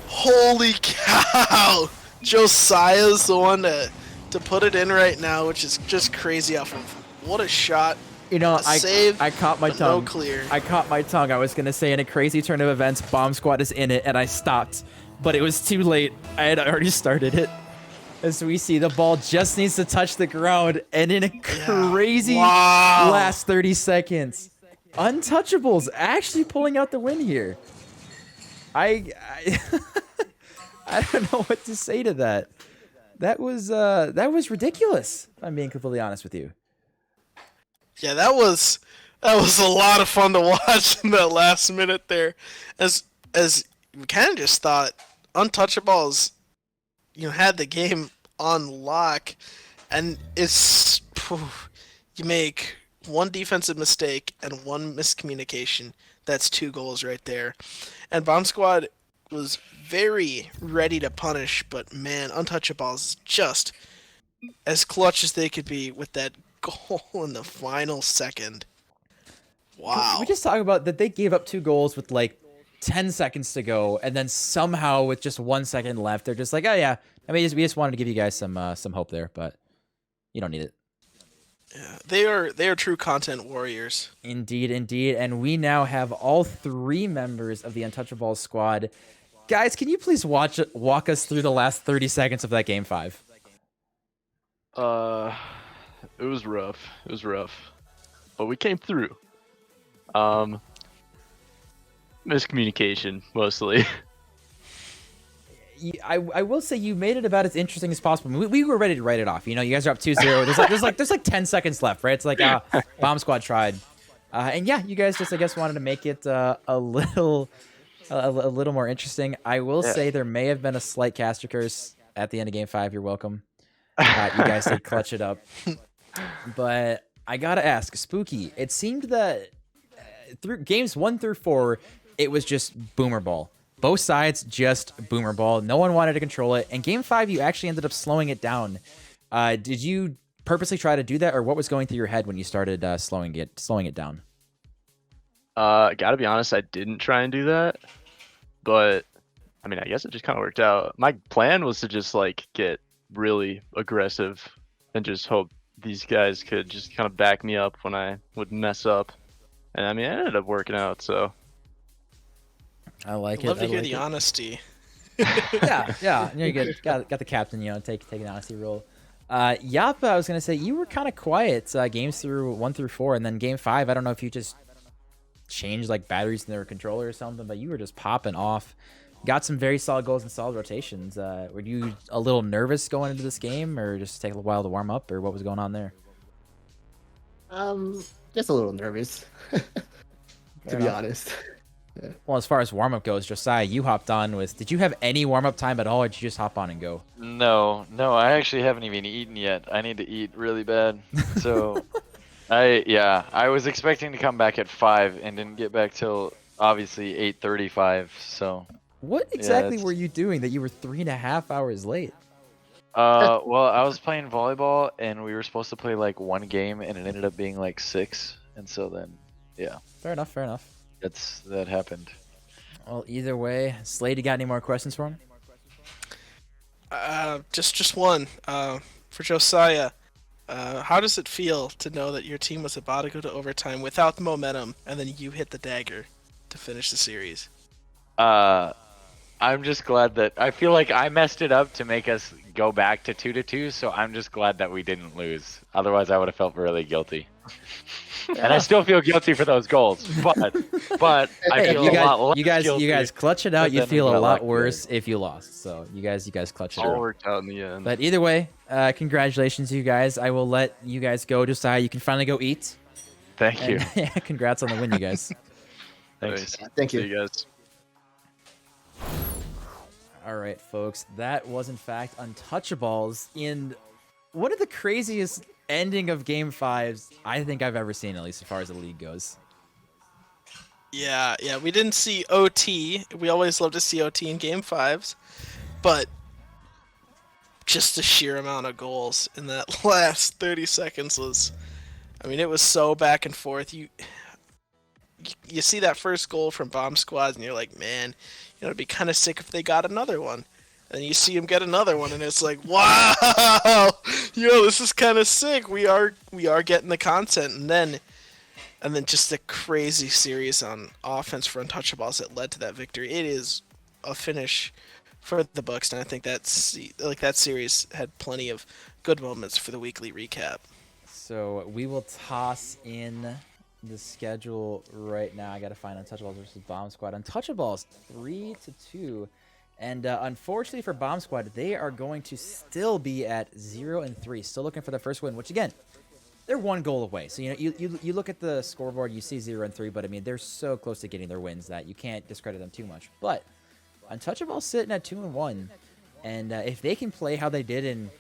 Holy cow! Josiah's the one to put it in right now, which is just crazy off of what a shot. You know, save, I caught my tongue. No clear. I caught my tongue. I was going to say in a crazy turn of events, Bomb Squad is in it, and I stopped. But it was too late. I had already started it. As we see, the ball just needs to touch the ground, and in a crazy last 30 seconds, Untouchaballs actually pulling out the win here. I don't know what to say to that. That was ridiculous, if I'm being completely honest with you. Yeah, that was a lot of fun to watch in that last minute there. As we kind of just thought, Untouchaballs, had the game on lock, and it's you make one defensive mistake and one miscommunication. That's 2 goals right there. And Bomb Squad was very ready to punish, but man, Untouchaballs just as clutch as they could be with that goal in the final second. Wow. We just talk about that they gave up 2 goals with like 10 seconds to go, and then somehow with just 1 second left, they're just like, oh yeah. I mean, we just wanted to give you guys some hope there, but you don't need it. Yeah, they are true content warriors. Indeed, indeed. And we now have all 3 members of the Untouchaballs squad. Guys, can you please walk us through the last 30 seconds of that game 5? It was rough. It was rough, but we came through. Miscommunication mostly. I will say you made it about as interesting as possible. We were ready to write it off. You know, you guys are up 2-0. There's like 10 seconds left, right? It's like Bomb Squad tried, and yeah, you guys just I guess wanted to make it a little more interesting. I will say there may have been a slight caster curse at the end of game 5. You're welcome. You guys did clutch it up, but I gotta ask, Spooky. It seemed that through games 1 through 4, it was just boomer ball. Both sides just boomer ball. No one wanted to control it. And game 5, you actually ended up slowing it down. Did you purposely try to do that, or what was going through your head when you started slowing it down? Gotta be honest, I didn't try and do that, but I mean, I guess it just kind of worked out. My plan was to just like get really aggressive and just hope these guys could just kind of back me up when I would mess up. And I mean, it ended up working out, so. I like it. Love to hear like the it. honesty. Yeah. You good. Got the captain. You know, take an honesty role. Llapa, I was gonna say you were kind of quiet games through 1 through 4, and then game 5. I don't know if you just changed like batteries in their controller or something, but you were just popping off. Got some very solid goals and solid rotations. Were you a little nervous going into this game, or just take a while to warm up, or what was going on there? Just a little nervous, to be honest. Yeah. Well, as far as warm-up goes, Josiah, you hopped on with... Did you have any warm-up time at all, or did you just hop on and go? No, I actually haven't even eaten yet. I need to eat really bad. So, I was expecting to come back at 5 and didn't get back till, obviously, 8:35, so... What exactly were you doing that you were 3.5 hours late? Well, I was playing volleyball, and we were supposed to play, like, 1 game, and it ended up being, like, 6, and so then, yeah. Fair enough. That happened. Well, either way, Slade, you got any more questions for him? Just one. For Josiah, how does it feel to know that your team was about to go to overtime without the momentum, and then you hit the dagger to finish the series? I'm just glad that I feel like I messed it up to make us go back to 2-2, so I'm just glad that we didn't lose. Otherwise, I would have felt really guilty. And I still feel guilty for those goals, but I feel a lot less you guys clutch it out. You'd feel a lot worse good. If you lost. So you guys clutch it All out. worked out in the end. But either way, congratulations, you guys. I will let you guys go. Josiah, you can finally go eat. Thank you. Yeah, congrats on the win, you guys. Thanks. Thank you. See you guys. All right, folks. That was, in fact, Untouchaballs in one of the craziest ending of Game 5s I think I've ever seen, at least as far as the league goes. Yeah, we didn't see OT. We always love to see OT in Game 5s, but just the sheer amount of goals in that last 30 seconds was... I mean, it was so back and forth. You see that first goal from Bomb Squad, and you're like, man, you know, it'd be kind of sick if they got another one. And you see him get another one, and it's like, wow, this is kind of sick. We are getting the content, and then just the crazy series on offense for Untouchaballs that led to that victory. It is a finish for the books, and I think that series had plenty of good moments for the weekly recap. So we will toss in the schedule right now. I got to find Untouchaballs versus Bomb Squad. Untouchaballs 3-2. And unfortunately for Bomb Squad, they are going to still be at 0-3. Still looking for the first win, which again, they're 1 goal away. So, you look at the scoreboard, you see 0-3, but I mean, they're so close to getting their wins that you can't discredit them too much. But Untouchaballs sitting at 2-1. And if they can play how they did in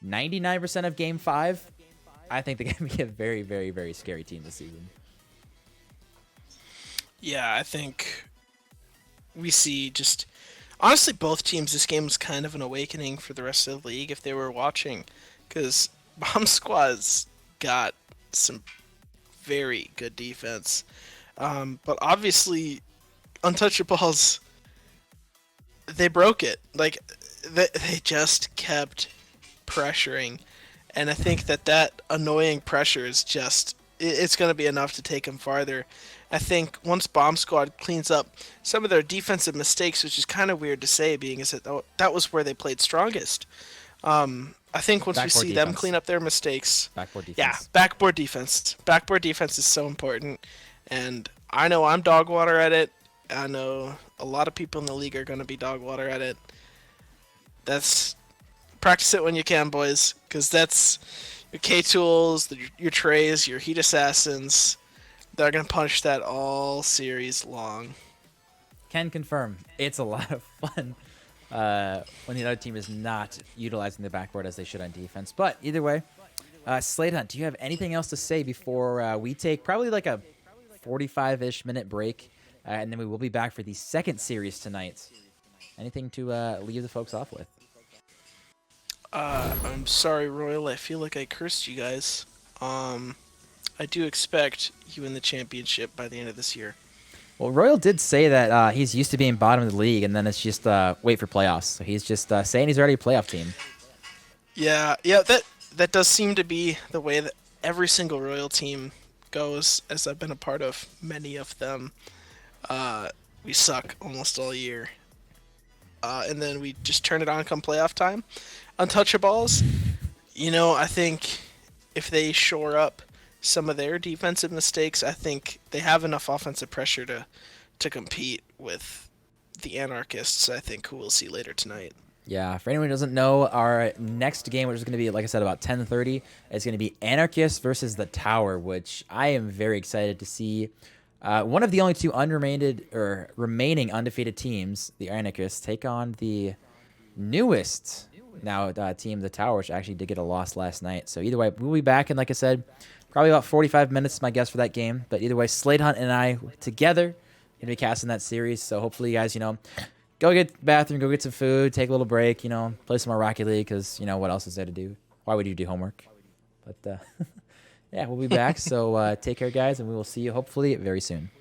99% of Game 5, I think they're going to be a very, very, very scary team this season. Yeah, I think we see just Honestly, both teams, this game was kind of an awakening for the rest of the league if they were watching, because Bomb Squad's got some very good defense. But obviously, Untouchaballs, they broke it. Like, they just kept pressuring. And I think that annoying pressure is just, it's going to be enough to take them farther. I think once Bomb Squad cleans up some of their defensive mistakes, which is kind of weird to say, being as that was where they played strongest. I think once we see them clean up their mistakes, Backboard defense. yeah, backboard defense. Backboard defense is so important, and I know I'm dog water at it. I know a lot of people in the league are going to be dog water at it. That's practice it when you can, boys, because that's your Ktools, your Trays, your Heat Assassins. They're going to punish that all series long. Can confirm it's a lot of fun when the other team is not utilizing the backboard as they should on defense. But either way, Sladehunt, do you have anything else to say before we take probably like a 45-ish minute break, and then we will be back for the second series tonight? Anything to leave the folks off with? I'm sorry, Royal. I feel like I cursed you guys. I do expect you in the championship by the end of this year. Well, Royal did say that he's used to being bottom of the league, and then it's just wait for playoffs. So he's just saying he's already a playoff team. Yeah, that does seem to be the way that every single Royal team goes, as I've been a part of many of them. We suck almost all year. And then we just turn it on come playoff time. Untouchaballs, I think if they shore up some of their defensive mistakes, I think they have enough offensive pressure to compete with the Anarchists, I think, who we'll see later tonight. Yeah, for anyone who doesn't know, our next game, which is going to be, like I said, about 10:30, is going to be Anarchists versus the Tower, which I am very excited to see. One of the only two remaining undefeated teams, the Anarchists, take on the newest team, the Tower, which actually did get a loss last night. So either way, we'll be back in, like I said, probably about 45 minutes is my guess for that game. But either way, Sladehunt and I together going to be casting that series. So hopefully you guys, go get the bathroom, go get some food, take a little break, play some more Rocket League because, what else is there to do? Why would you do homework? But, yeah, we'll be back. So take care, guys, and we will see you hopefully very soon.